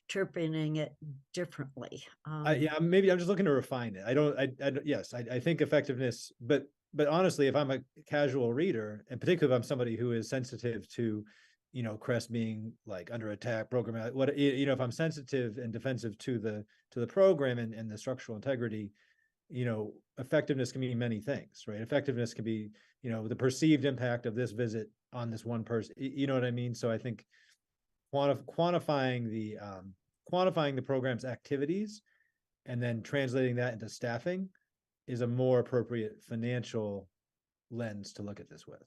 interpreting it differently. Yeah, maybe I'm just looking to refine it. Yes, I think effectiveness, but honestly, if I'm a casual reader, and particularly if I'm somebody who is sensitive to, you know, CREST being like under attack, program, what, you know, if I'm sensitive and defensive to the program and the structural integrity, you know, effectiveness can mean many things, right? Effectiveness can be, you know, the perceived impact of this visit on this one person, you know what I mean? So I think quantifying the program's activities and then translating that into staffing is a more appropriate financial lens to look at this with.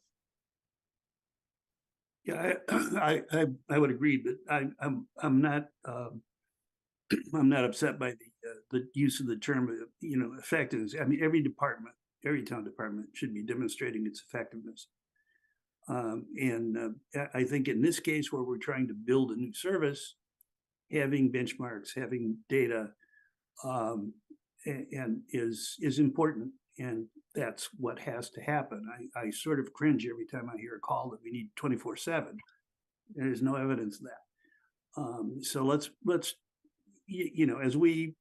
Yeah, I would agree, but I'm not I'm not upset by the use of the term, you know, effectiveness. I mean, every town department should be demonstrating its effectiveness. I think in this case, where we're trying to build a new service, having benchmarks, having data, and is important, and that's what has to happen. I sort of cringe every time I hear a call that we need 24/7. There's no evidence of that. So let's you know, as we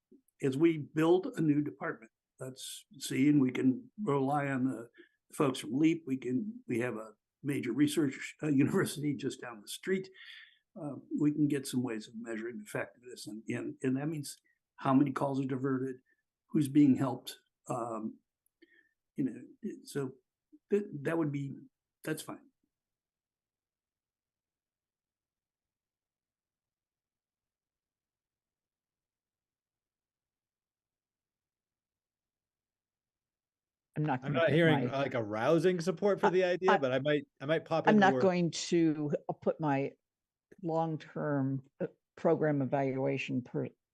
build a new department, let's see, and we can rely on the folks from LEAP. We have a major research university just down the street. We can get some ways of measuring effectiveness, and that means how many calls are diverted, who's being helped. You know, so that's fine. I'm not. I'm gonna not put hearing my- like a rousing support for the idea, but I might pop in. I'm not going to put my long-term program evaluation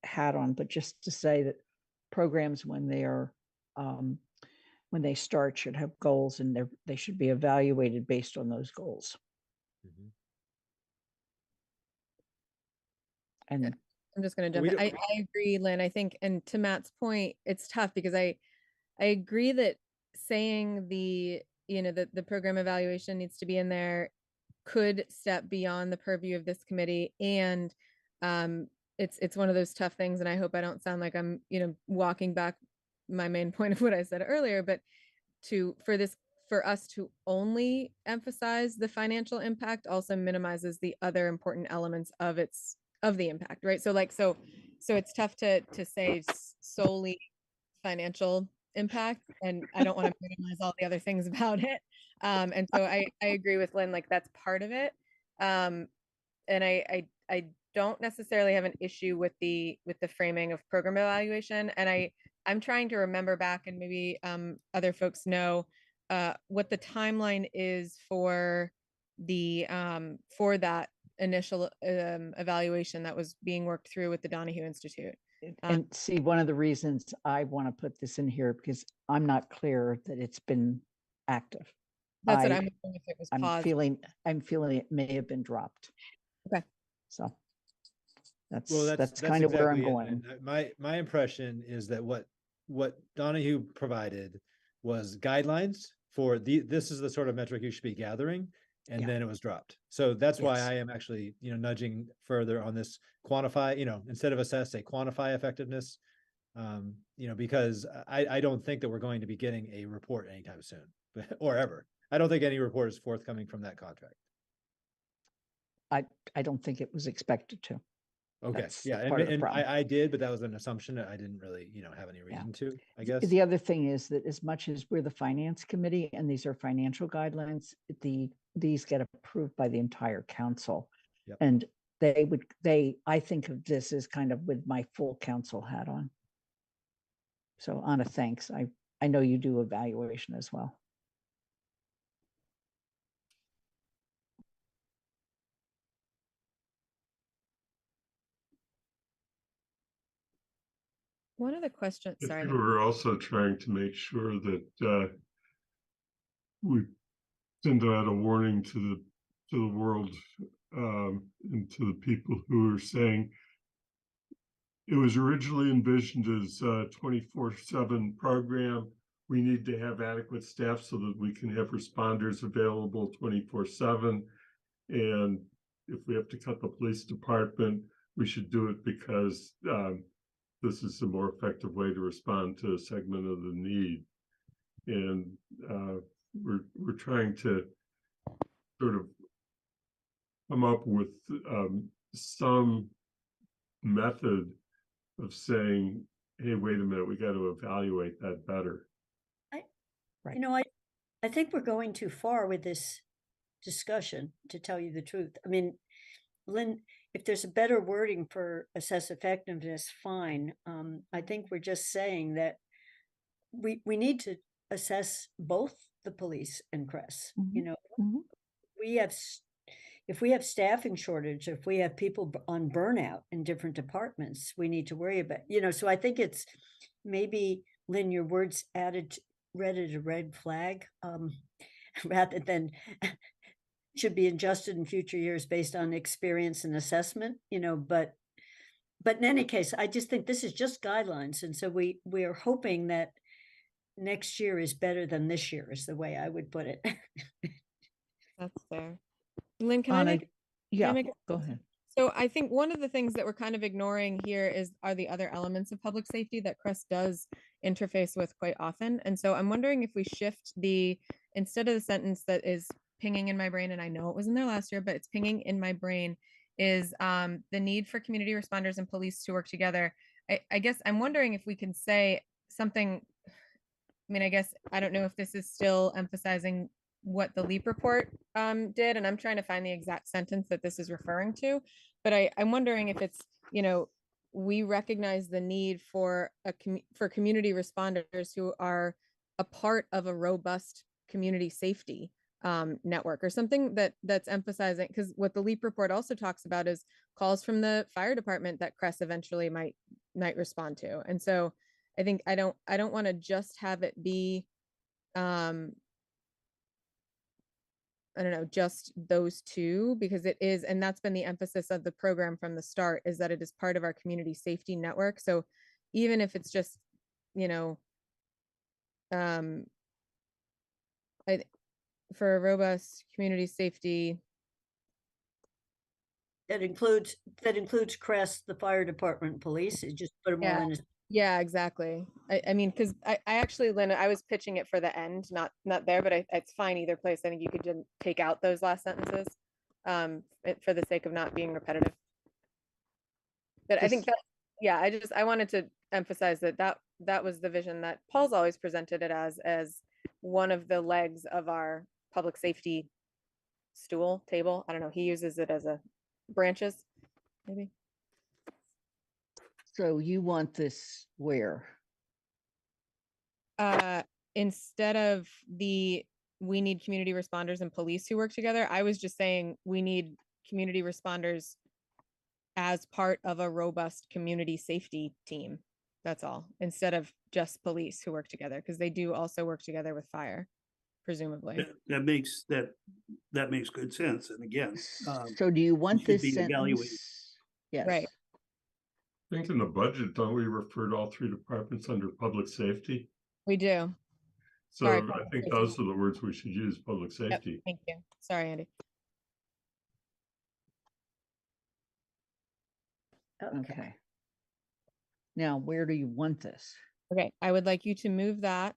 hat on, but just to say that programs, when they are when they start, should have goals, and they should be evaluated based on those goals. Mhm. And I'm just going to We jump in. don't- I agree, Lynn. I think, and to Matt's point, it's tough because I agree that saying you know, the program evaluation needs to be in there could step beyond the purview of this committee. And it's one of those tough things. And I hope I don't sound like I'm, you know, walking back my main point of what I said earlier, but for us to only emphasize the financial impact also minimizes the other important elements of the impact, right? So it's tough to say solely financial impact, and I don't want to minimize all the other things about it. And so I agree with Lynn, like that's part of it. And I don't necessarily have an issue with the framing of program evaluation. And I'm trying to remember back, and maybe other folks know what the timeline is for that initial evaluation that was being worked through with the Donahue Institute. And see, one of the reasons I want to put this in here, because I'm not clear that it's been active. That's what I'm wondering, if it was I'm paused. I'm feeling it may have been dropped. Okay. So that's Well, that's kind of where I'm exactly it. going. And my impression is that what Donahue provided was guidelines for this is the sort of metric you should be gathering, and Yeah. then it was dropped. So that's why Yes. I am actually, nudging further on this quantify, instead of assess, say quantify effectiveness, because I don't think that we're going to be getting a report anytime soon or ever. I don't think any report is forthcoming from that contract. I don't think it was expected to. Okay, That's yeah, part of the and problem. I did, but that was an assumption that I didn't really, have any reason to, I guess. The other thing is that as much as we're the finance committee and these are financial guidelines, these get approved by the entire council. Yep. And I think of this as kind of with my full council hat on. So Anna, thanks. I know you do evaluation as well. One of the questions, I sorry. think we're also trying to make sure that we send out a warning to the world and to the people who are saying it was originally envisioned as a 24/7 program. We need to have adequate staff so that we can have responders available 24/7. And if we have to cut the police department, we should do it because this is a more effective way to respond to a segment of the need. And we're trying to sort of come up with some method of saying, hey, wait a minute, we got to evaluate that better. I think we're going too far with this discussion, to tell you the truth. I mean, Lynn, if there's a better wording for assess effectiveness, fine. I think we're just saying that we need to assess both the police and CRES. If we have staffing shortage, if we have people on burnout in different departments, we need to worry about, so I think it's maybe, Lynn, your words read as a red flag, rather than should be adjusted in future years based on experience and assessment, but in any case, I just think this is just guidelines. And so we are hoping that next year is better than this year, is the way I would put it. That's fair. Lynn, can Anna, I make? Yeah, go ahead. So I think one of the things that we're kind of ignoring here are the other elements of public safety that CRES does interface with quite often. And so I'm wondering if we shift instead of the sentence that is pinging in my brain, and I know it was in there last year, but it's pinging in my brain, is the need for community responders and police to work together. I guess I'm wondering if we can say something. I mean, I guess I don't know if this is still emphasizing what the LEAP report did, and I'm trying to find the exact sentence that this is referring to, but I'm wondering if it's, we recognize the need for community responders who are a part of a robust community safety network, or something that's emphasizing, because what the LEAP report also talks about is calls from the fire department that CRES eventually might respond to. And so I think I don't want to just have it be I don't know, just those two, because it is, and that's been the emphasis of the program from the start, is that it is part of our community safety network. So even if it's just, for a robust community safety. That includes CRES, the fire department, police. It just put them all in. Yeah, exactly. I mean, because I actually, Lynn, I was pitching it for the end, not there, but it's fine either place. I think you could just take out those last sentences for the sake of not being repetitive. But I think that, yeah, I wanted to emphasize that that was the vision that Paul's always presented it as one of the legs of our public safety stool table. I don't know. He uses it as a branches, maybe. So you want this where? Instead of we need community responders and police who work together, I was just saying we need community responders as part of a robust community safety team. That's all, instead of just police who work together, because they do also work together with fire, presumably. That makes good sense. And again, So do you want should this be evaluated. sentence? Yes. Right. I think in the budget, don't we refer to all three departments under public safety? We do. So Sorry, I public think safety. those are the words we should use, public Yep, safety. thank you. Sorry, Andy. Okay. Now, where do you want this? Okay, I would like you to move that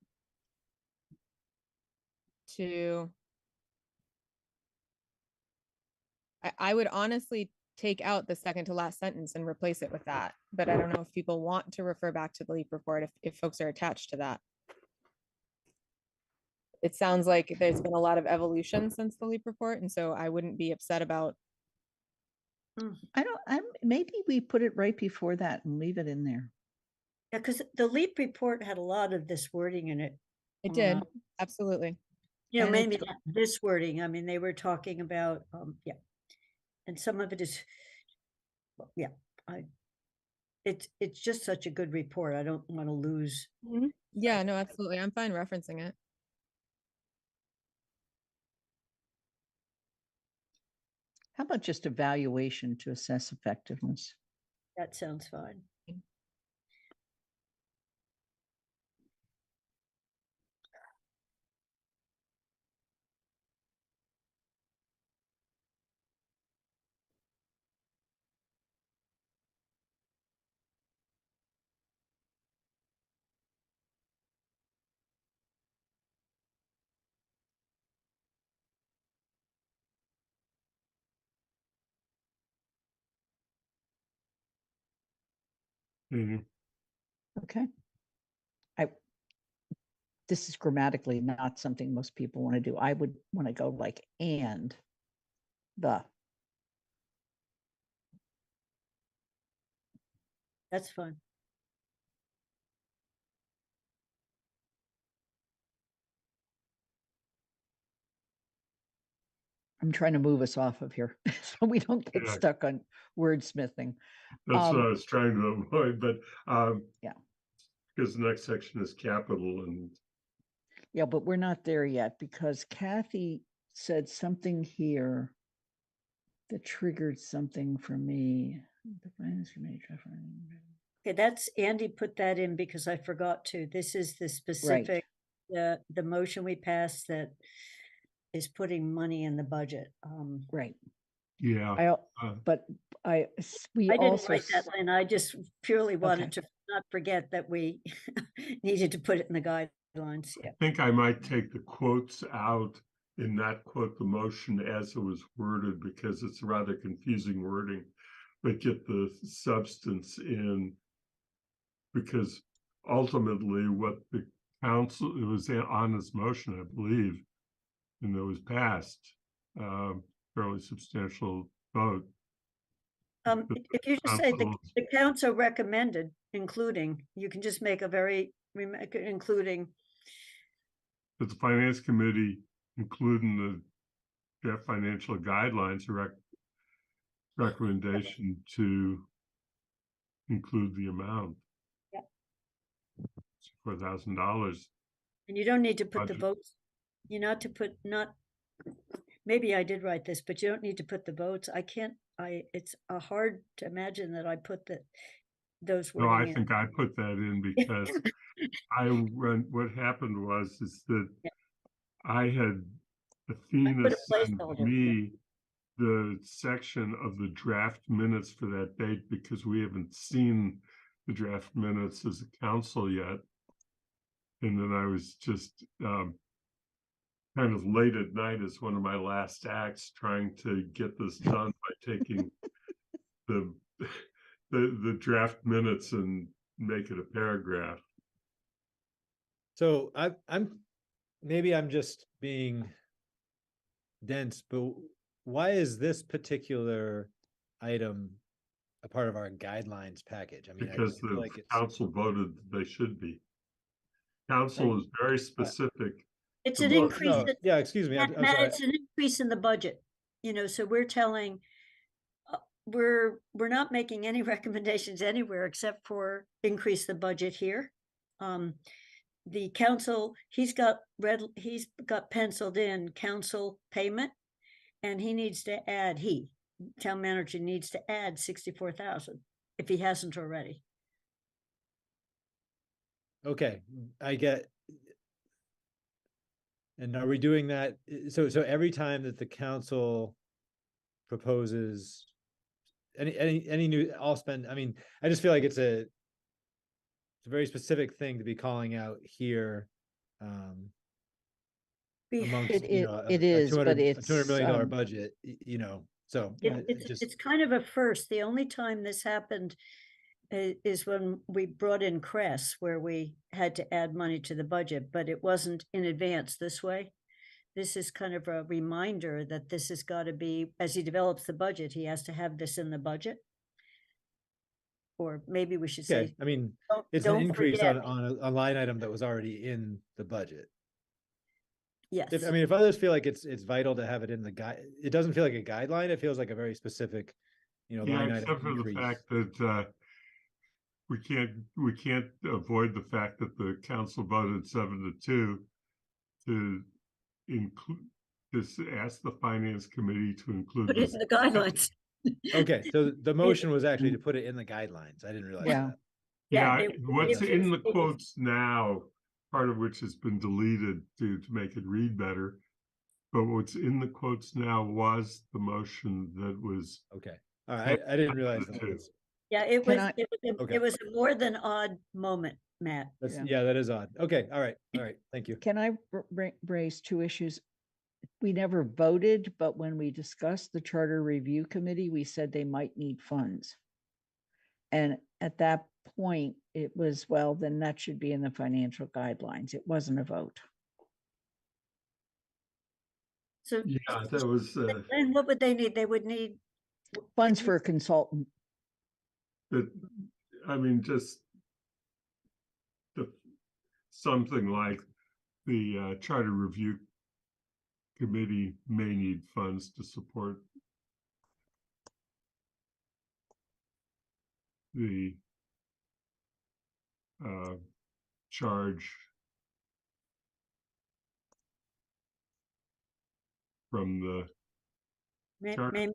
to, I would honestly take out the second to last sentence and replace it with that, but I don't know if people want to refer back to the LEAP report if folks are attached to that. It sounds like there's been a lot of evolution since the LEAP report, and so I wouldn't be upset about. Maybe we put it right before that and leave it in there. Yeah, because the LEAP report had a lot of this wording in it. It did, absolutely. You know, And maybe it's- not this wording. I mean, they were talking about, yeah. And some of it is, well, yeah, it's just such a good report. I don't want to lose. Yeah, no, absolutely. I'm fine referencing it. How about just evaluation to assess effectiveness? That sounds fine. Mhm. Okay. This is grammatically not something most people want to do. I would want to go like, and the. That's fine. I'm trying to move us off of here so we don't get Yeah. stuck on wordsmithing. That's what I was trying to avoid, but Yeah. Because the next section is capital and Yeah, but we're not there yet because Kathy said something here that triggered something for me. The finance committee. Okay, that's, Andy put that in because I forgot to. This is the specific, the motion we passed that is putting money in the budget. Right. yeah. But we I didn't also write that, Lynn. I just purely wanted Okay. to not forget that we needed to put it in the guidelines. Yeah. I think I might take the quotes out and not quote the motion as it was worded because it's rather confusing wording, but get the substance in because ultimately what the council, it was on this motion, I believe, and it was passed, fairly substantial vote. If you just say Council- the council recommended, including, you can just make a very, including, But the finance committee, including the draft financial guidelines, recommendation to include the amount. Yeah. $4,000. and you don't need to put the Budget. votes. You're not to put, maybe I did write this, but you don't need to put the votes. I can't, it's hard to imagine that I put those No, I wording in. think I put that in because what happened was that Yeah. I had Athena put a send placeholder, me the section of the draft minutes for that date because we haven't seen the draft minutes as a council yet. And then I was just kind of late at night as one of my last acts trying to get this done by taking the draft minutes and make it a paragraph. So maybe I'm just being dense, but why is this particular item a part of our guidelines package? I mean, I Because feel the like it's, council voted that they should be. Council is very specific. It's to an what- increase. no, yeah, excuse me, I'm Matt, sorry. it's an increase in the budget, so we're telling, we're not making any recommendations anywhere except for increase the budget here. The council, he's got penciled in council payment, and he needs to add, town manager needs to add 64,000 if he hasn't already. Okay, I get. And are we doing that? So every time that the council proposes any new, I'll spend, I mean, I just feel like it's a very specific thing to be calling out here. We- Amongst, It is, but $200 it's, million budget, so. It's kind of a first. The only time this happened is when we brought in Cress, where we had to add money to the budget, but it wasn't in advance this way. This is kind of a reminder that this has got to be, as he develops the budget, he has to have this in the budget. Or maybe we should Okay, say, I mean, don't- it's an don't increase forget. on a line item that was already in the budget. yes. I mean, if others feel like it's vital to have it in the guide, it doesn't feel like a guideline, it feels like a very specific, Yeah, line item except for the increase. fact that we can't avoid the fact that the council voted 7-2 to include this, ask the finance committee to include Put it this. in the guidelines. Okay, so the motion was actually to put it in the guidelines. I didn't realize Yeah. that. Yeah, it- what's it in was- the quotes now, part of which has been deleted to make it read better. But what's in the quotes now was the motion that was. Okay, all right, I didn't realize that. 7-2. Yeah, it Can was, I- Okay. it was a more than odd moment, Matt. That's, Yeah. yeah, that is odd. Okay, all right, thank you. can I raise two issues? We never voted, but when we discussed the Charter Review Committee, we said they might need funds. And at that point, it was, well, then that should be in the financial guidelines. It wasn't a vote. So, Yeah, that was, and what would they need? They would need. Funds for a consultant. that, I mean, just something like the Charter Review Committee may need funds to support the charge from the Charter. Maybe,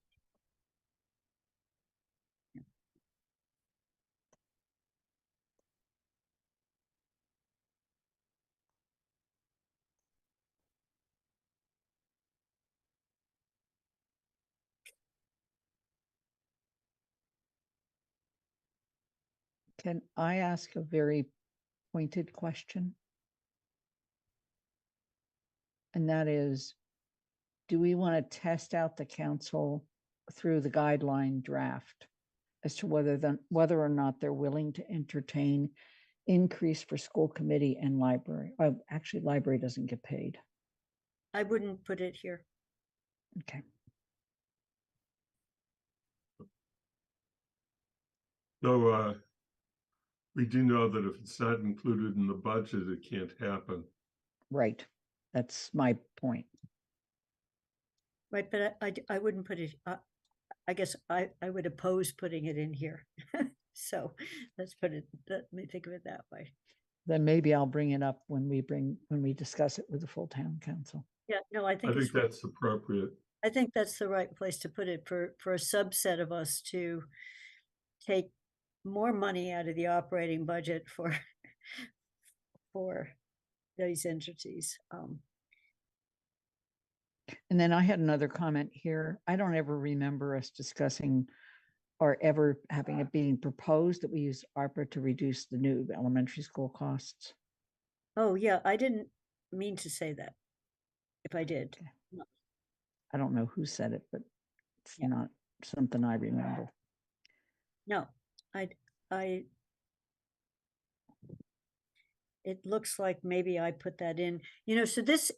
Can I ask a very pointed question? And that is, do we want to test out the council through the guideline draft as to whether or not they're willing to entertain increase for school committee and library? Actually, library doesn't get paid. I wouldn't put it here. Okay. So we do know that if it's not included in the budget, it can't happen. Right. That's my point. Right, but I wouldn't put it, I guess I would oppose putting it in here. So let me think of it that way. Then maybe I'll bring it up when we discuss it with the full town council. Yeah, no, I I think think it's, that's appropriate. I think that's the right place to put it for a subset of us to take more money out of the operating budget for these entities. And then I had another comment here. I don't ever remember us discussing or ever having it being proposed that we use ARPA to reduce the new elementary school costs. Oh, yeah, I didn't mean to say that. If I did. Okay. I don't know who said it, but it's Yeah. not something I remember. No, I it looks like maybe I put that in, so this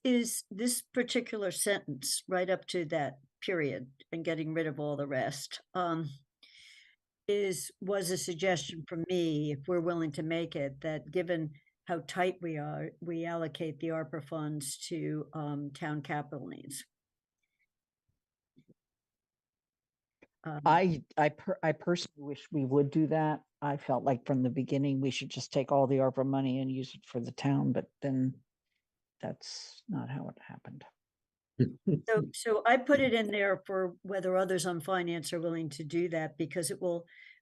particular sentence right up to that period and getting rid of all the rest, was a suggestion from me, if we're willing to make it, that given how tight we are, we allocate the ARPA funds to, town capital needs. I personally wish we would do that. I felt like from the beginning, we should just take all the ARPA money and use it for the town, but then that's not how it happened. So I put it in there for whether others on finance are willing to do that, because it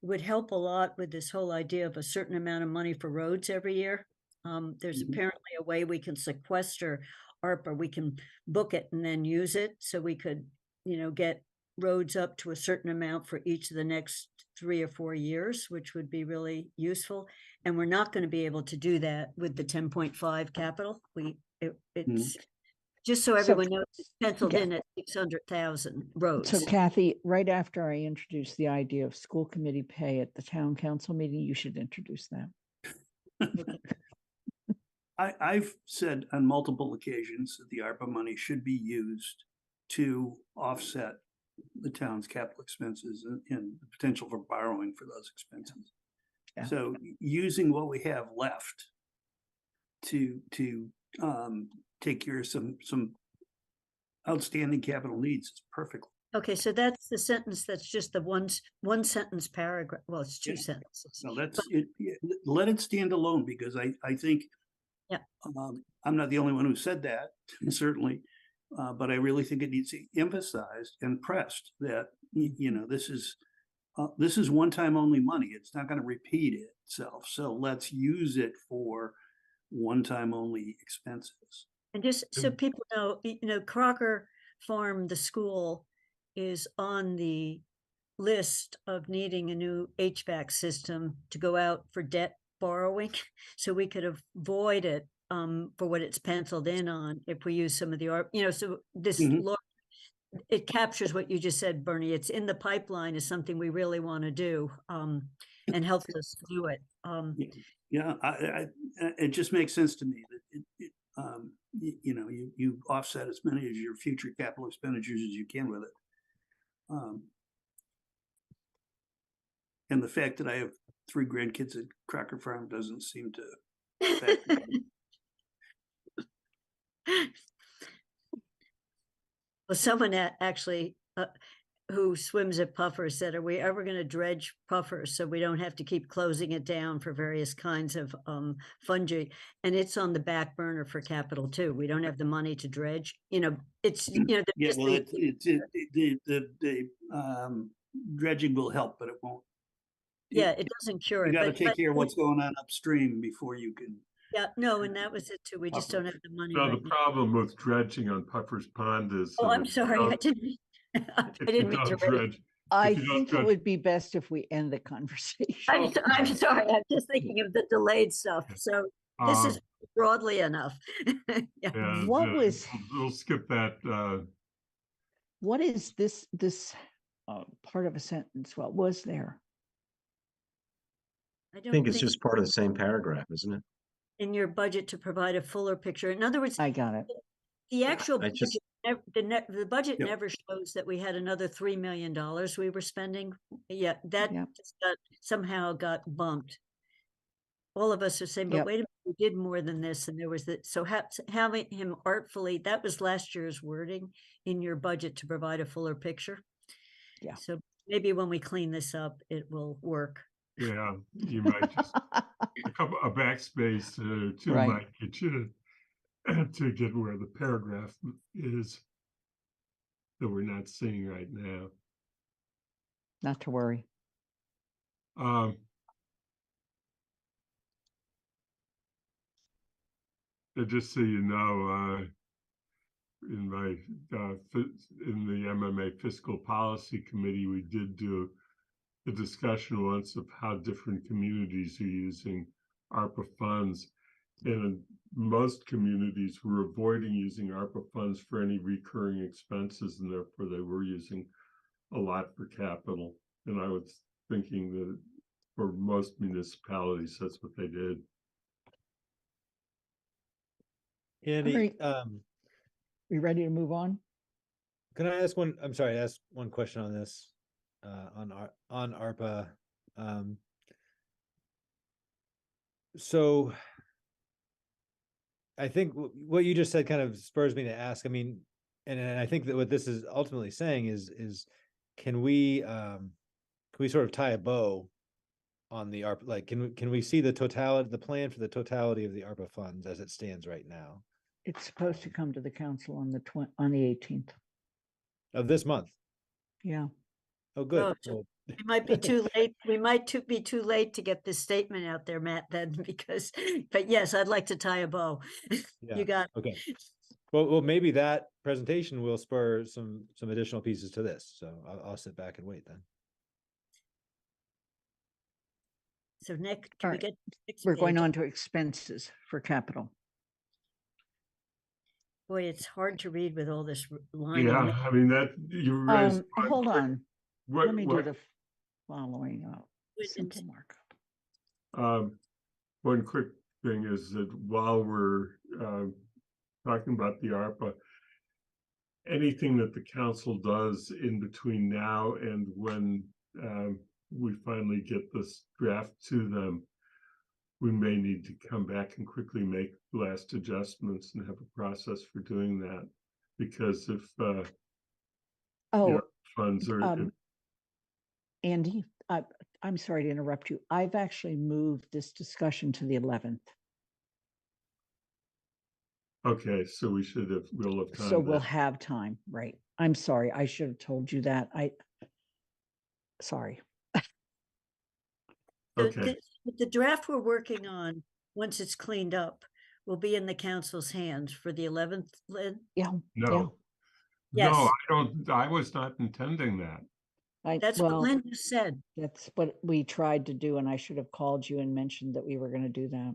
would help a lot with this whole idea of a certain amount of money for roads every year. There's Mhm. apparently a way we can sequester ARPA, we can book it and then use it, so we could, get roads up to a certain amount for each of the next 3 or 4 years, which would be really useful. And we're not going to be able to do that with the 10.5 capital. It's just so everyone knows, it's penciled yeah. in at 600,000 roads. So Kathy, right after I introduced the idea of school committee pay at the town council meeting, you should introduce that. I've said on multiple occasions that the ARPA money should be used to offset the town's capital expenses and the potential for borrowing for those expenses. Yeah. So using what we have left to take care of some outstanding capital needs is perfect. Okay, so that's the sentence, that's just the one sentence paragraph, well, it's 2 Yeah. sentences. So that's it. Let it stand alone, because I think, Yeah. I'm not the only one who said that, certainly, but I really think it needs to be emphasized and pressed that, this is one-time only money. It's not going to repeat itself. So let's use it for one-time only expenses. And just so people know, Crocker Farm, the school, is on the list of needing a new HVAC system to go out for debt borrowing. So we could avoid it for what it's penciled in on if we use some of the so this Mhm. it captures what you just said, Bernie. It's in the pipeline is something we really want to do, and helps us do it. Yeah, it just makes sense to me that you offset as many of your future capital expenditures as you can with it. And the fact that I have 3 grandkids at Crocker Farm doesn't seem to factor in. Well, someone actually who swims at Puffers said, "Are we ever going to dredge Puffers so we don't have to keep closing it down for various kinds of fungi?" And it's on the back burner for capital too. We don't have the money to dredge. It's Yeah, just well, the dredging will help, but it won't. yeah, it doesn't cure You it. got to But take care of what's going on upstream before you can. yeah, no, and that was it too. We just don't have the money No, right the now. problem with dredging on Puffer's Pond is. Oh, I'm sorry. I didn't. I If you didn't mean to don't raise. dredge, I if you don't think it dredge- would be best if we end the conversation. I'm sorry. I'm just thinking of the delayed stuff. So this is broadly enough. Yeah. yeah, What was- we'll skip that. What is this part of a sentence? What was there? I I don't think it's just part of the same paragraph, isn't it? in your budget to provide a fuller picture. In other words, I got it. the actual I just- the budget Yep. never shows that we had another $3 million we were spending. Yeah, that Yep. just somehow got bumped. All of us are saying, but Yep. wait a minute, we did more than this, and there was that. So having him artfully, that was last year's wording in your budget to provide a fuller picture. Yeah. So maybe when we clean this up, it will work. Yeah, you might just a backspace to Right. might get you to get where the paragraph is that we're not seeing right now. Not to worry. Just so you know, in my in the MMA Fiscal Policy Committee, we did do a discussion once of how different communities are using ARPA funds, and most communities were avoiding using ARPA funds for any recurring expenses, and therefore they were using a lot for capital. And I was thinking that for most municipalities, that's what they did. Andy, right. We ready to move on? can I ask one, I'm sorry, ask one question on this, on ARPA. So I think what you just said kind of spurs me to ask, I mean, and I think that what this is ultimately saying is can we sort of tie a bow on the ARPA, like, can we see the totality, the plan for the totality of the ARPA funds as it stands right now It's supposed to come to the council on the 18th. of this month? Yeah. Oh, good. Oh, so Well, it might be too late. We might be too late to get this statement out there, Matt, then, because, but yes, I'd like to tie a bow. yeah, You got, okay. Well, maybe that presentation will spur some additional pieces to this, so I'll sit back and wait then. so Nick, All can we right. get? next We're going page? on to expenses for capital. Boy, it's hard to read with all this line. Yeah, on I mean, that you raised. Hold on. What, Let me do what, the following up. Wait, and- Simple markup. one quick thing is that while we're talking about the ARPA, anything that the council does in between now and when we finally get this draft to them, we may need to come back and quickly make last adjustments and have a process for doing that. Because if Oh, funds are, Andy, I'm sorry to interrupt you. I've actually moved this discussion to the 11th. okay, so we'll have time. So we'll then. have time, right? I'm sorry. I should have told you that. Sorry. So Okay, the draft we're working on, once it's cleaned up, will be in the council's hands for the 11th, Lynn? Yeah. no. Yes. No, I was not intending that. That's what Well, Lynn just said. that's what we tried to do, and I should have called you and mentioned that we were going to do that.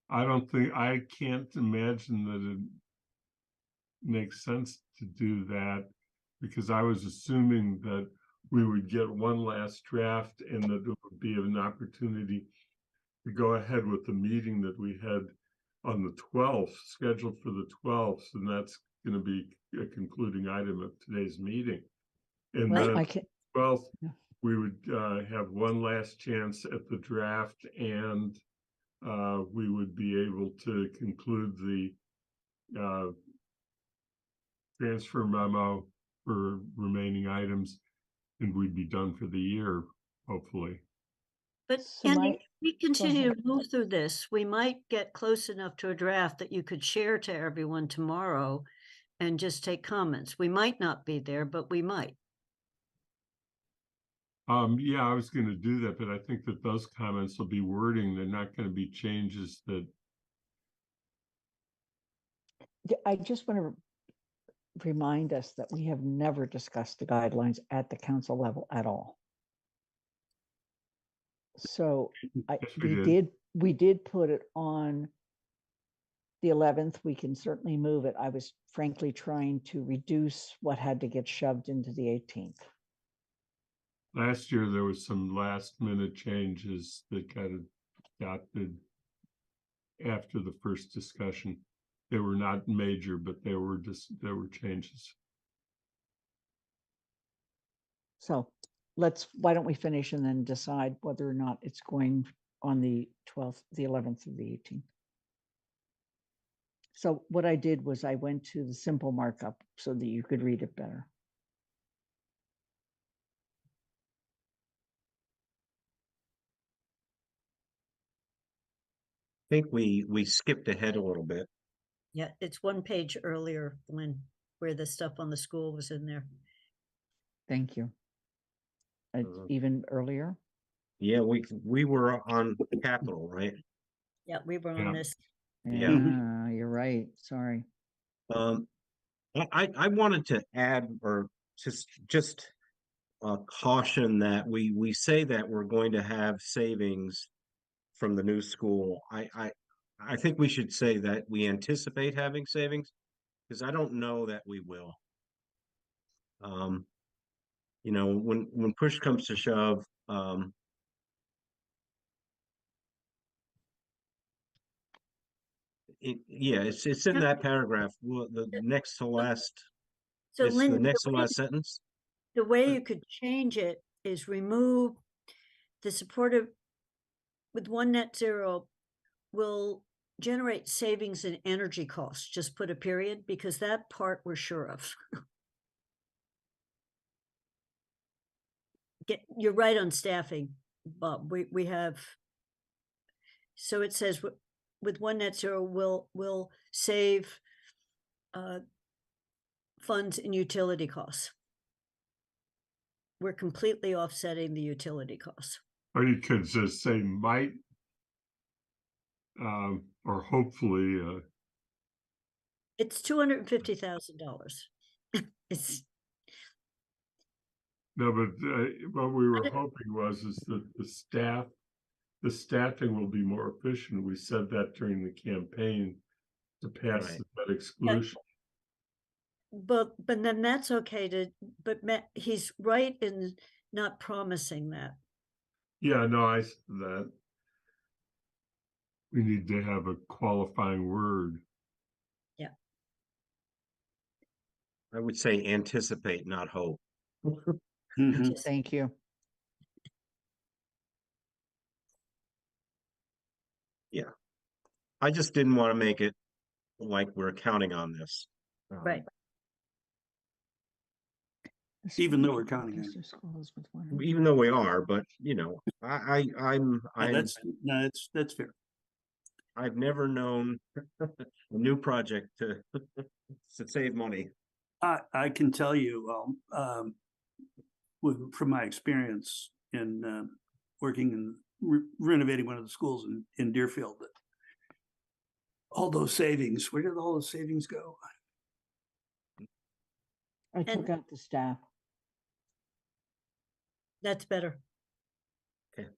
I can't imagine that it makes sense to do that, because I was assuming that we would get one last draft and that it would be an opportunity to go ahead with the meeting that we had on the 12th, scheduled for the 12th, and that's going to be a concluding item of today's meeting. And Well, then I can't. 12th, Yeah. we would have one last chance at the draft, and we would be able to conclude the transfer memo for remaining items, and we'd be done for the year, hopefully. But So Andy, my- if we continue to move through this, we might get close enough to a draft that you could share to everyone tomorrow and just take comments. We might not be there, but we might. Yeah, I was going to do that, but I think that those comments will be wording. They're not going to be changes that. I just want to remind us that we have never discussed the guidelines at the council level at all. So Yes, we we did put it on the 11th. We can certainly move it. I was frankly trying to reduce what had to get shoved into the 18th. Last year, there was some last minute changes that got adopted after the first discussion. They were not major, but there were changes. So why don't we finish and then decide whether or not it's going on the 12th, the 11th, or the 18th. So what I did was I went to the simple markup so that you could read it better. I think we skipped ahead a little bit. Yeah, it's one page earlier, Lynn, where the stuff on the school was in there. Thank you. Uh-huh. Even earlier? Yeah, we were on capital, right? Yeah, we were Yeah. on this. Yeah, Mhm. you're right. Sorry. I wanted to add or just caution that we say that we're going to have savings from the new school. I think we should say that we anticipate having savings, because I don't know that we will. You know, when push comes to shove, Yeah, it's in that paragraph, well, the next to last, So it's the Lynn, next to last sentence. the way you could change it is remove the supportive with one net zero will generate savings in energy costs. Just put a period because that part we're sure of. You're right on staffing, Bob. We have. So it says with one net zero will save funds in utility costs. We're completely offsetting the utility costs. Or you could just say might, or hopefully, It's $250,000. It's no, but what we were hoping is that the staffing will be more efficient. We said that during the campaign to pass Right. the debt exclusion. but then that's okay to, but he's right in not promising that. Yeah, no, I said that. We need to have a qualifying word. I would say anticipate, not hope. Mhm. Thank you. I just didn't want to make it like we're counting on this. Right. Even though we're counting on it. District schools with one- Even though we are, but you know, No, that's fair. I've never known a new project to save money. I can tell you, from my experience in working in renovating one of the schools in Deerfield, that all those savings, where did all those savings go? I took And- out the staff. That's better. Okay.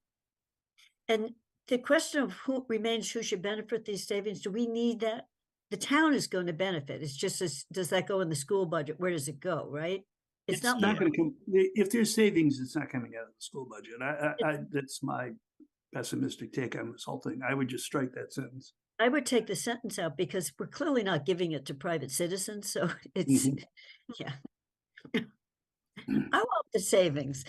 And the question of who remains, who should benefit these savings, do we need that? The town is going to benefit. It's just, does that go in the school budget? Where does it go, right? It's not going to come, if there's savings, it's not coming out of the school budget. That's my pessimistic take on this whole thing. I would just strike that sentence. I would take the sentence out because we're clearly not giving it to private citizens, so it's, yeah. I want the savings.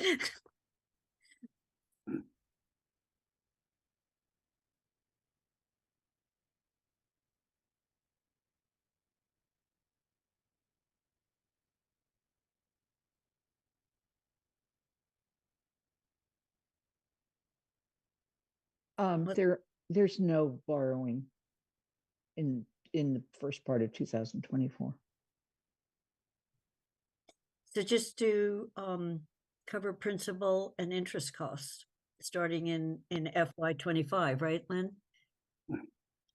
What- There's no borrowing in the first part of 2024. So just to cover principal and interest costs, starting in FY 25, right, Lynn?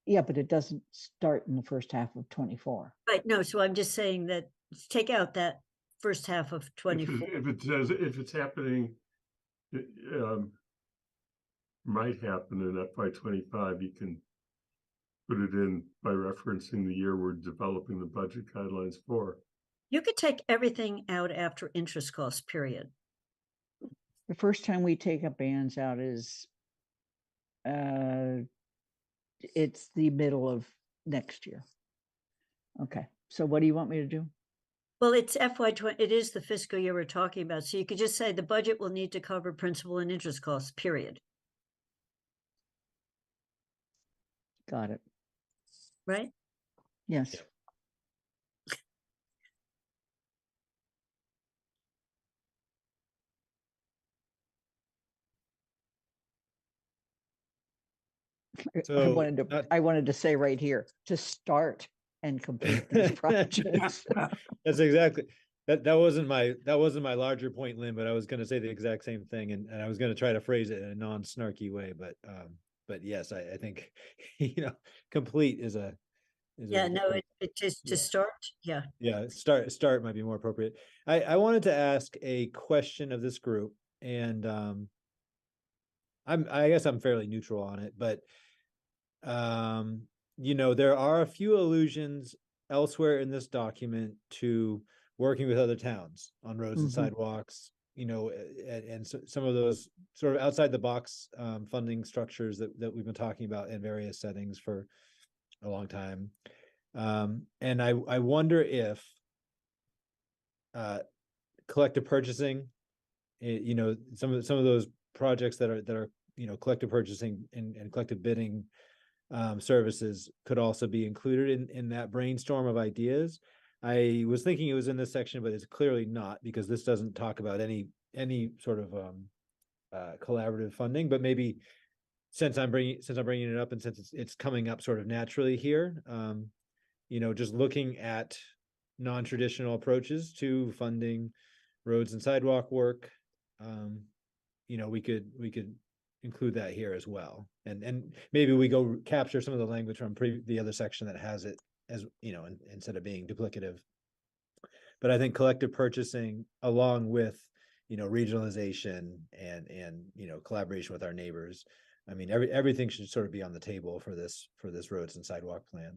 Yeah, but it doesn't start in the first half of 24. Right, no, so I'm just saying that, take out that first half of If 24. if it's happening, it, might happen in FY 25, you can put it in by referencing the year we're developing the budget guidelines for. You could take everything out after interest costs, period. The first time we take a bands out is it's the middle of next year. Okay, so what do you want me to do? Well, it's FY 20, it is the fiscal year we're talking about, so you could just say the budget will need to cover principal and interest costs, period, Got it. right? Yes. So, I wanted to say right here, to start and complete these projects. that's exactly, that wasn't my larger point, Lynn, but I was gonna say the exact same thing, and I was gonna try to phrase it in a non-snarky way, but yes, I think, complete is a. Yeah, no, it just to Yeah. start, yeah. Yeah, start might be more appropriate. I wanted to ask a question of this group, and I guess I'm fairly neutral on it, but there are a few allusions elsewhere in this document to working with other towns on roads and Mhm. sidewalks, and so, some of those sort of outside the box funding structures that we've been talking about in various settings for a long time. And I wonder if collective purchasing, you know, some of those projects that are you know, collective purchasing and collective bidding services could also be included in that brainstorm of ideas. I was thinking it was in this section, but it's clearly not, because this doesn't talk about any sort of collaborative funding. But maybe since I'm bringing it up, and since it's coming up sort of naturally here, you know, just looking at non-traditional approaches to funding roads and sidewalk work, you know, we could include that here as well, and maybe we go capture some of the language from the other section that has it, as you know, instead of being duplicative. But I think collective purchasing, along with, you know, regionalization and you know, collaboration with our neighbors, I mean, everything should sort of be on the table for this roads and sidewalk plan.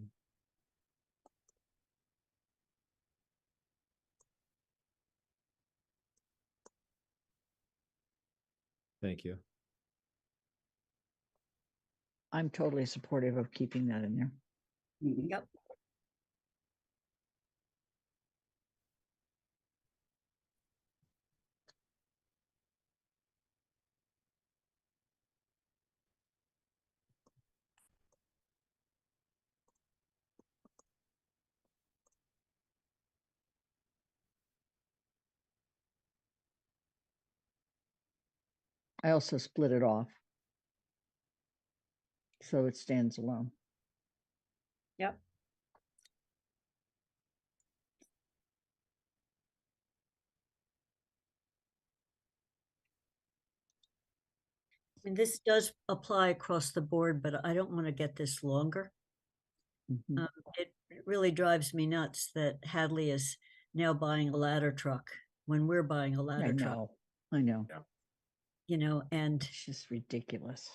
Thank you. I'm totally supportive of keeping that in there. Mhm. Yep. I also split it off, so it stands alone. Yep. And this does apply across the board, but I don't want to get this longer. Mhm. It really drives me nuts that Hadley is now buying a ladder truck when we're buying a ladder truck, I know. you know, and It's just ridiculous.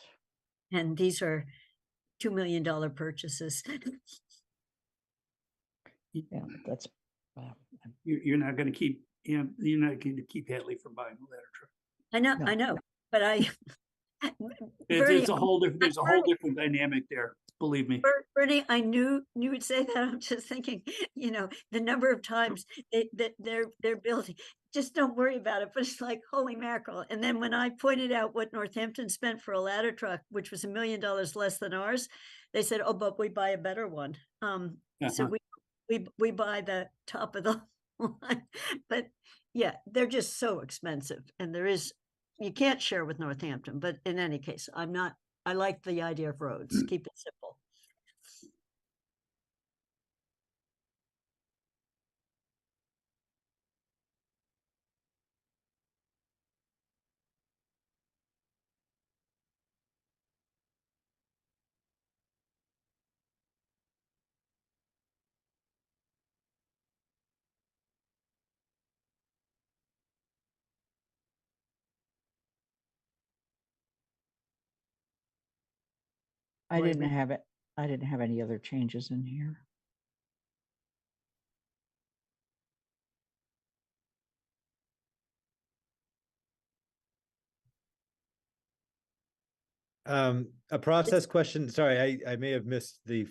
these are $2 million purchases. Yeah, that's, wow. You're not going to keep, you're not going to keep Hadley from buying a ladder truck. No. I know, but Bernie, There's a whole different dynamic there. Believe me. Bernie, I knew you would say that. I'm just thinking, you know, the number of times they're building. Just don't worry about it. But it's like, holy mackerel! And then when I pointed out what Northampton spent for a ladder truck, which was $1 million less than ours, they said, "Oh, but we buy a better one." So we buy the top of the line. But yeah, they're just so expensive, and you can't share with Northampton. But in any case, I like the idea of roads. Keep it simple. I Boy, didn't have it. I didn't have any other changes in here. A process question. Sorry, I may have missed the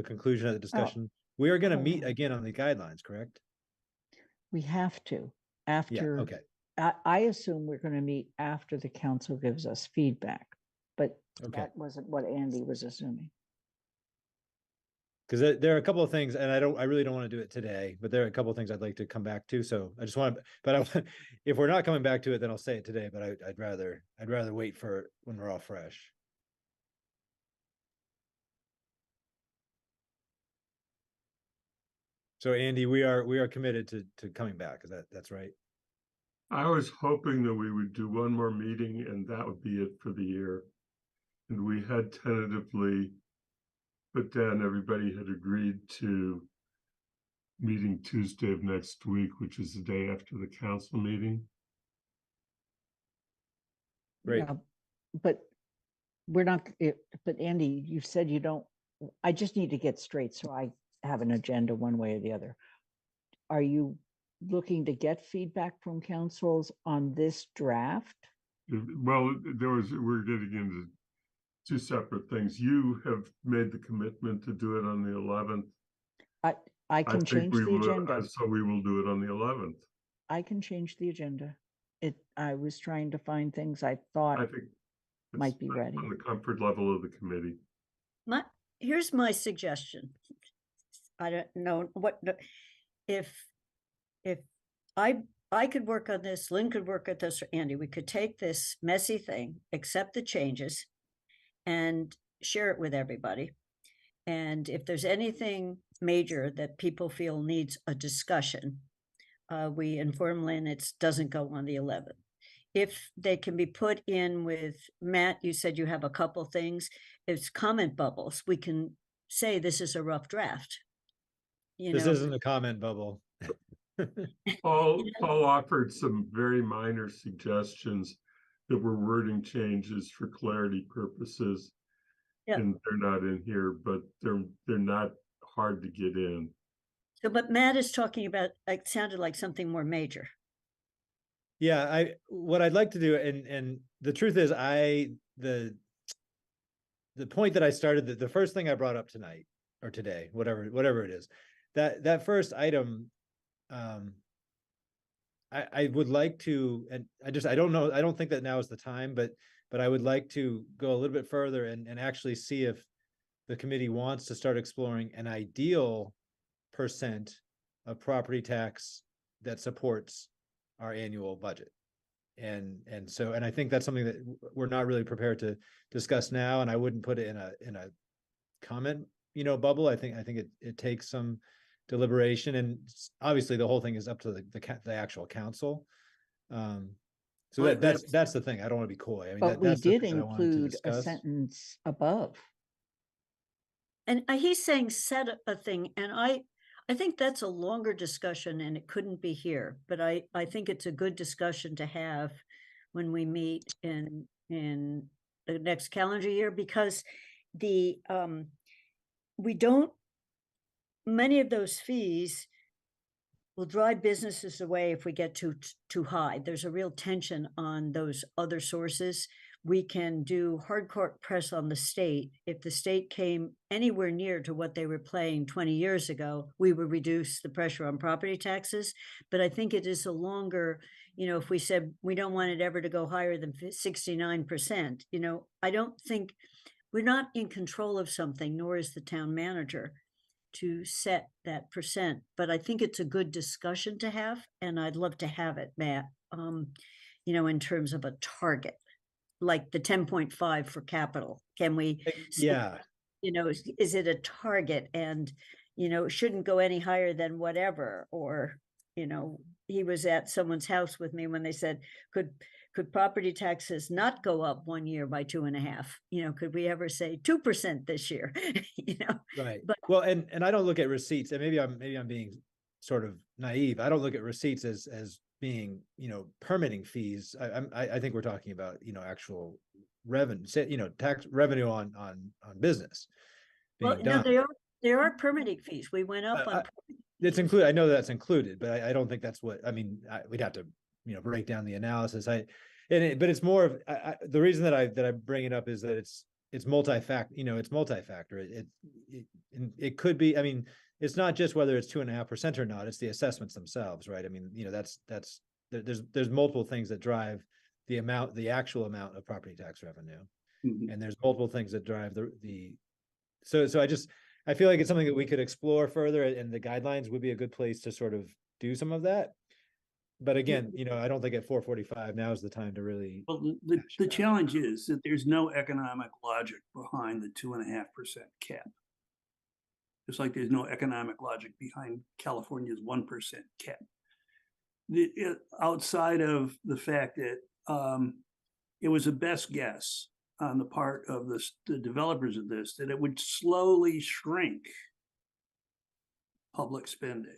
conclusion of the discussion. We are going to Oh, meet wow. again on the guidelines, correct? We have to, Yeah, after, okay. I assume we're going to meet after the council gives us feedback, but Okay. that wasn't what Andy was assuming. Because there are a couple of things, and I really don't want to do it today, but there are a couple of things I'd like to come back to. So I just want to, but if we're not coming back to it, then I'll say it today. But I'd rather wait for when we're all fresh. So Andy, we are committed to coming back. Is that's right? I was hoping that we would do one more meeting and that would be it for the year. And we had tentatively put down, everybody had agreed to meeting Tuesday of next week, which is the day after the council meeting. Great. Yeah, but we're not, but Andy, you said you don't, I just need to get straight so I have an agenda one way or the other. Are you looking to get feedback from councils on this draft? Well, we're getting into two separate things. You have made the commitment to do it on the 11th. I can change the agenda. So we will do it on the 11th. I can change the agenda. I was trying to find things I I thought think might be ready. on the comfort level of the committee. Here's my suggestion. I don't know if I could work on this, Lynn could work at this, or Andy, we could take this messy thing, accept the changes, and share it with everybody. And if there's anything major that people feel needs a discussion, we inform Lynn it doesn't go on the 11th. If they can be put in with Matt, you said you have a couple things. It's comment bubbles. We can say this is a rough draft. This isn't a comment bubble. Paul offered some very minor suggestions that were wording changes for clarity purposes. Yeah. And they're not in here, but they're not hard to get in. So, but Matt is talking about, it sounded like something more major. Yeah, what I'd like to do, and the truth is, the point that I started, the first thing I brought up tonight or today, whatever it is, that first item, I would like to, and I don't know, I don't think that now is the time, but I would like to go a little bit further and actually see if the committee wants to start exploring an ideal percent of property tax that supports our annual budget. And I think that's something that we're not really prepared to discuss now, and I wouldn't put it in a comment, bubble. I think it takes some deliberation, and obviously the whole thing is up to the actual council. So that's the thing. I don't want to be coy. I mean, but we did include a sentence above. And he's saying set a thing, and I think that's a longer discussion, and it couldn't be here. But I think it's a good discussion to have when we meet in the next calendar year, because many of those fees will drive businesses away if we get too high. There's a real tension on those other sources. We can do hardcore press on the state. If the state came anywhere near to what they were paying 20 years ago, we would reduce the pressure on property taxes. But I think it is a longer, if we said we don't want it ever to go higher than 69%, I don't think we're not in control of something, nor is the town manager, to set that percent. But I think it's a good discussion to have, and I'd love to have it, Matt, in terms of a target, like the 10.5 for capital. Can we, yeah, is it a target, and, it shouldn't go any higher than whatever, or, he was at someone's house with me when they said, could property taxes not go up 1 year by 2.5? Could we ever say 2% this year? Right. But, well, and I don't look at receipts, and maybe I'm being sort of naive. I don't look at receipts as being, permitting fees. I think we're talking about, actual revenue, tax revenue on business being done. No, there are permitting fees. We went up on. It's included. I know that's included, but I don't think that's what, we'd have to, break down the analysis. But it's more of, the reason that I bring it up is that it's multi-factor, it's multi-factor. It could be, it's not just whether it's 2.5% or not, it's the assessments themselves, right? There's multiple things that drive the actual amount of property tax revenue. Mm-hmm. And there's multiple things that drive so I feel like it's something that we could explore further, and the guidelines would be a good place to sort of do some of that. But again, I don't think at 4:45 now is the time to really. Well, the challenge is that there's no economic logic behind the 2.5% cap. Just like there's no economic logic behind California's 1% cap. Outside of the fact that it was a best guess on the part of the developers of this, that it would slowly shrink public spending,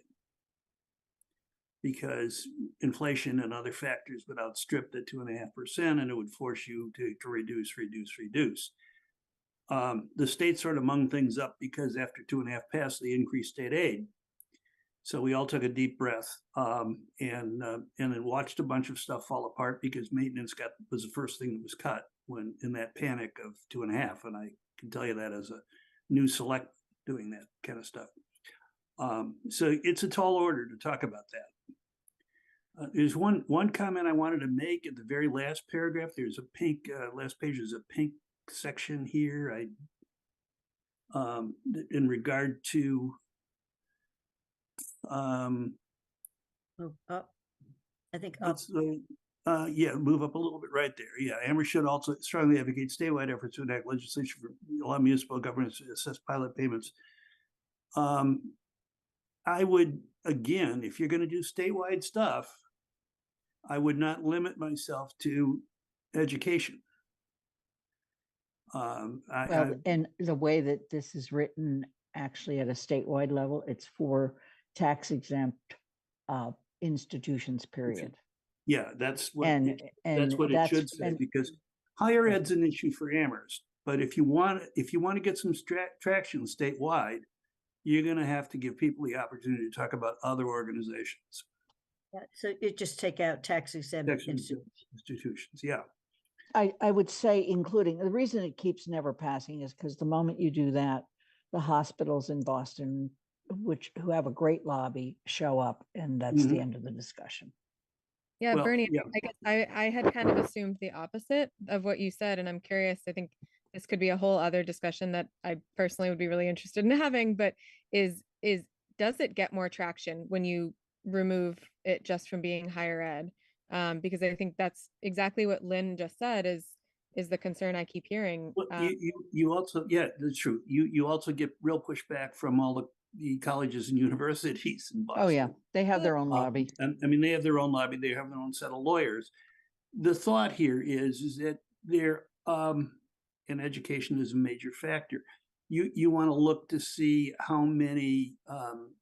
because inflation and other factors would outstrip the 2.5%, and it would force you to reduce. The state sort of mung things up, because after 2.5 passed, they increased state aid. So we all took a deep breath and then watched a bunch of stuff fall apart because maintenance was the first thing that was cut when in that panic of 2.5. And I can tell you that as a new select doing that kind of stuff. So it's a tall order to talk about that. There's one comment I wanted to make at the very last paragraph. There's a pink last page is a pink section here. In regard to Move up. I think up. yeah, move up a little bit right there. Yeah, Amherst should also strongly advocate statewide efforts to enact legislation for allow municipal governments to assess pilot payments. I would, again, if you're going to do statewide stuff, I would not limit myself to education. Well, and the way that this is written, actually at a statewide level, it's for tax exempt institutions, period. Yeah, that's what And it should say, because higher ed's an issue for Amherst. But if you want to get some traction statewide, you're going to have to give people the opportunity to talk about other organizations. Yeah, so you just take out tax exempt institutions. Yeah. I would say including, the reason it keeps never passing is because the moment you do that, the hospitals in Boston, who have a great lobby, show up, and that's the end of the discussion. Yeah, Well, Bernie, yeah. I guess I had kind of assumed the opposite of what you said, and I'm curious. I think this could be a whole other discussion that I personally would be really interested in having, but does it get more traction when you remove it just from being higher ed? Because I think that's exactly what Lynn just said is the concern I keep hearing. Well, you also, yeah, that's true. You also get real pushback from all the colleges and universities in Boston. Oh yeah, they have their own lobby. I mean, they have their own lobby. They have their own set of lawyers. The thought here is that they're and education is a major factor. You want to look to see how many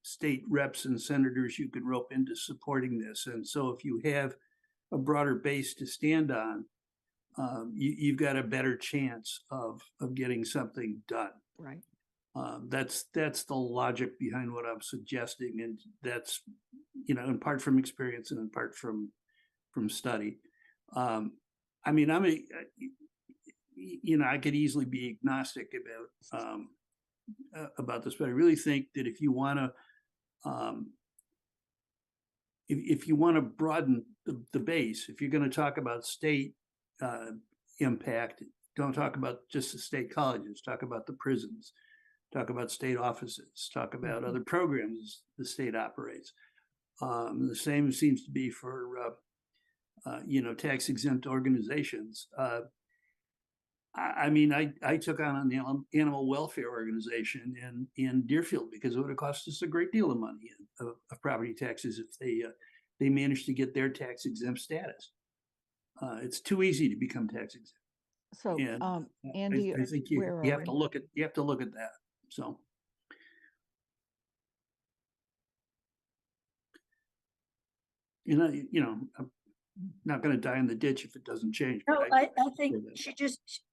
state reps and senators you could rope into supporting this. And so if you have a broader base to stand on, you've got a better chance of getting something done. Right. That's the logic behind what I'm suggesting, and that's in part from experience and in part from study. I mean, I could easily be agnostic about this, but I really think that if you want to broaden the base, if you're going to talk about state impact, don't talk about just the state colleges, talk about the prisons, talk about state offices, talk about other programs the state operates. The same seems to be for tax exempt organizations. I mean, I took on an animal welfare organization in Deerfield because it would have cost us a great deal of money of property taxes if they managed to get their tax exempt status. It's too easy to become tax exempt. So, And Andy, I think you have to look at that. So. I'm not going to die in the ditch if it doesn't change. No, I think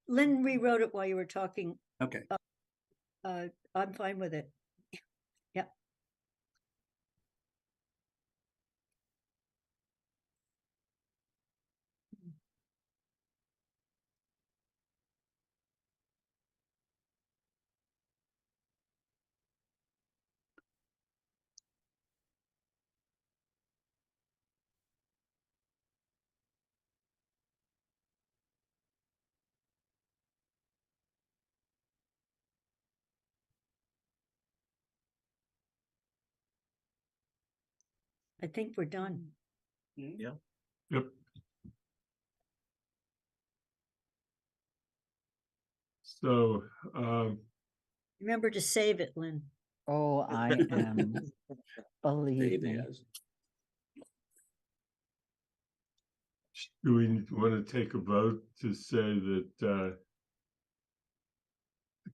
Lynn rewrote it while you were talking. Okay. I'm fine with it. Yeah. I think we're done. Yeah. Yep. So, Remember to save it, Lynn. Oh, I am. Believe me. do we want to take a vote to say that the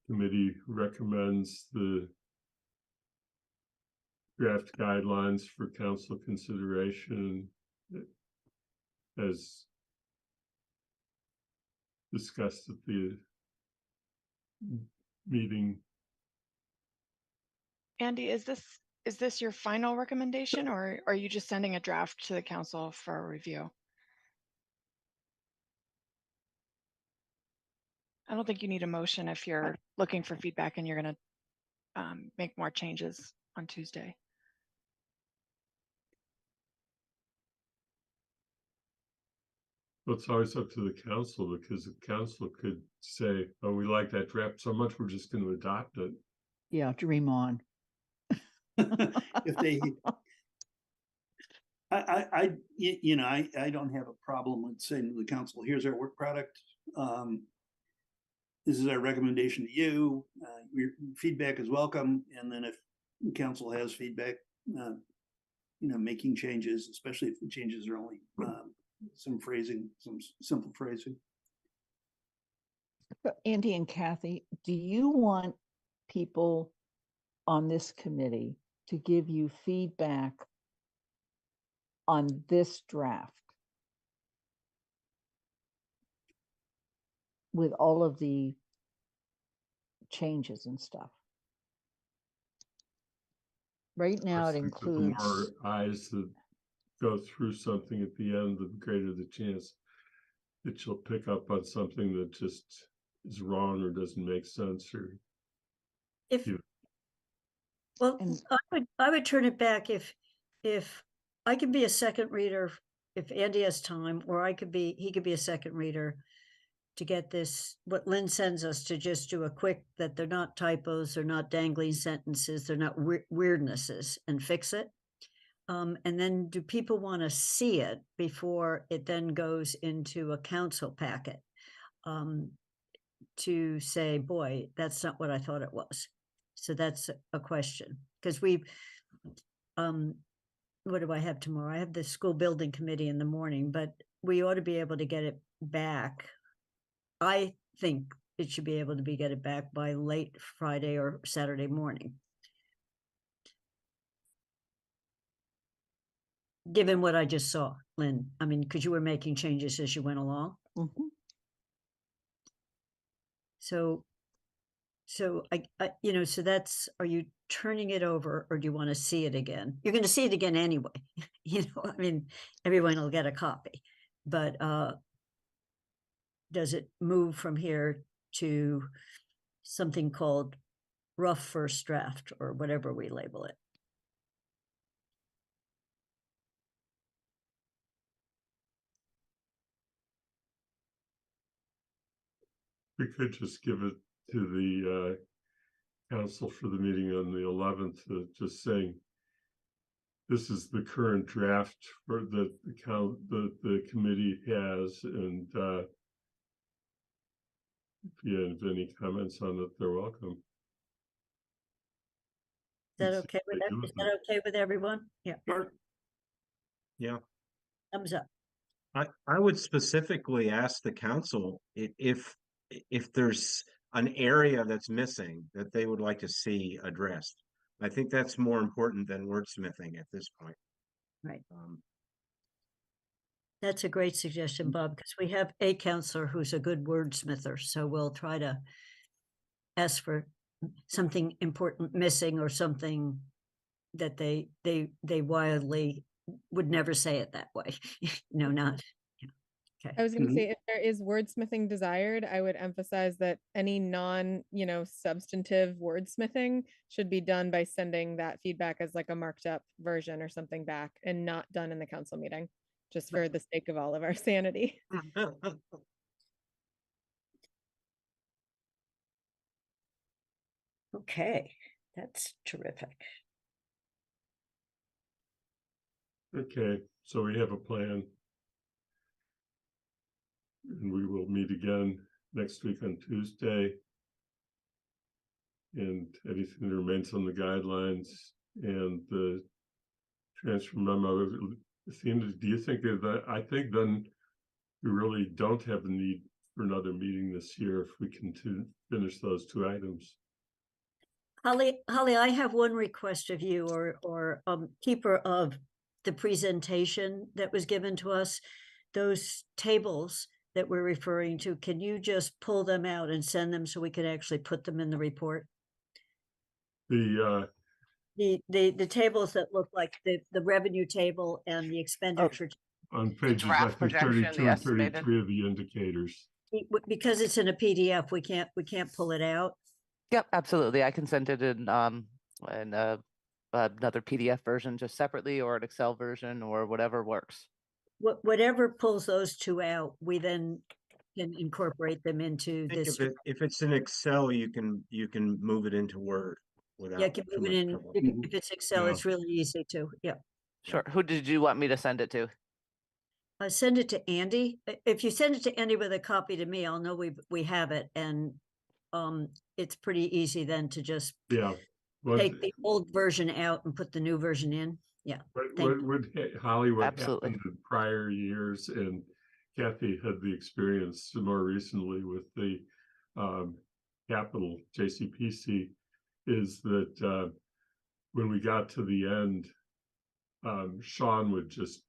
committee recommends the draft guidelines for council consideration as discussed at the meeting? Andy, is this is this your final recommendation, or are you just sending a draft to the council for a review? I don't think you need a motion if you're looking for feedback and you're going to make more changes on Tuesday. Well, it's always up to the council, because the council could say, oh, we like that draft so much, we're just going to adopt it. Yeah, dream on. If they, I don't have a problem with saying to the council, here's our work product. This is our recommendation to you. Your feedback is welcome. And then if the council has feedback, making changes, especially if the changes are only some phrasing, some simple phrasing. Andy and Kathy, do you want people on this committee to give you feedback on this draft with all of the changes and stuff? Right now, it The includes, more eyes that go through something at the end, the greater the chance that you'll pick up on something that just is wrong or doesn't make sense. Or If, you- well, And- I would turn it back if I could be a second reader, if Andy has time, or he could be a second reader to get this, what Lynn sends us, to just do a quick, that they're not typos, they're not dangling sentences, they're not weirdnesses, and fix it. And then do people want to see it before it then goes into a council packet? To say, boy, that's not what I thought it was. So that's a question, because what do I have tomorrow? I have the school building committee in the morning, but we ought to be able to get it back. I think it should be able to get it back by late Friday or Saturday morning. Given what I just saw, Lynn, I mean, because you were making changes as you went along. Mhm. So I so that's, are you turning it over, or do you want to see it again? You're going to see it again anyway. I mean, everyone will get a copy, but does it move from here to something called rough first draft, or whatever we label it? we could just give it to the council for the meeting on the 11th, just saying, this is the current draft for the committee has, and if you have any comments on it, they're welcome. Is that Let's see okay what with they do Is with that okay with everyone? Yeah. Sure. Yeah. Thumbs up. I would specifically ask the council if there's an area that's missing that they would like to see addressed. I think that's more important than wordsmithing at this point. Right. That's a great suggestion, Bob, because we have a counselor who's a good wordsmither, so we'll try to ask for something important missing, or something that they wildly would never say it that way. No, not. Yeah. Okay. I was going to say, if there is wordsmithing desired, I would emphasize that any substantive wordsmithing should be done by sending that feedback as like a marked up version or something back, and not done in the council meeting, just for the sake of all of our sanity. Okay, that's terrific. Okay, so we have a plan. And we will meet again next week on Tuesday. And anything that remains on the guidelines and the transfer memo, do you think that, I think then we really don't have the need for another meeting this year if we can finish those two items. Holly, I have one request of you, or keeper of the presentation that was given to us, those tables that we're referring to, can you just pull them out and send them so we could actually put them in the report? The tables that look like the revenue table and the expenditure. On pages, I draft think projection, 32 the and estimated. 33 of the indicators. Because it's in a PDF, we can't pull it out. Yep, absolutely. I can send it in another PDF version just separately, or an Excel version, or whatever works. Whatever pulls those two out, we then can incorporate them into I think this. if it's in Excel, you can move it into Word Yeah, without can too move it much in, trouble. if it's Excel, Yeah. it's really easy to, yeah. Sure. Who did you want me to send it to? Send it to Andy. If you send it to Andy with a copy to me, I'll know we have it, and it's pretty easy then to just Yeah. What, take the old version out and put the new version in. Yeah. thank Holly, what Absolutely. happened in prior years, and Kathy had the experience more recently with the capital JCPC, is that when we got to the end, Sean would just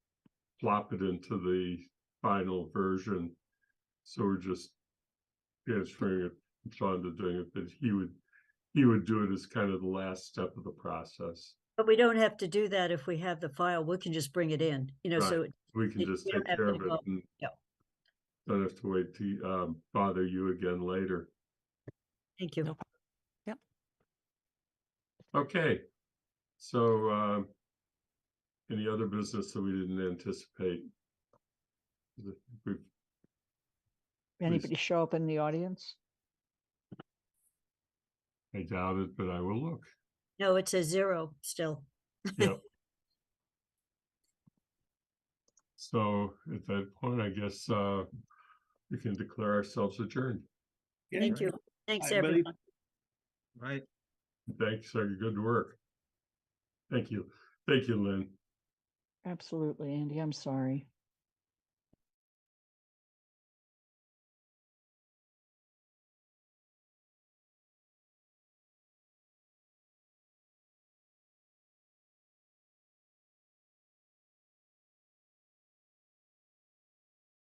plop it into the final version. So we're just transferring it from Sean to doing it, but he would do it as kind of the last step of the process. But we don't have to do that if we have the file. We can just bring it in, so Right. We can just you take don't have care to of it go- and yeah. don't have to wait to bother you again later. Thank you. No problem. Yep. Okay. So any other business that we didn't anticipate? We've- Anybody show up in the audience? I doubt it, but I will look. No, it says 0 still. Yep. So at that point, I guess we can declare ourselves adjourned. Yeah, Thank you. Thanks, Bye, buddy. everyone. Right. Thanks, good work. Thank you. Thank you, Lynn. Absolutely, Andy. I'm sorry.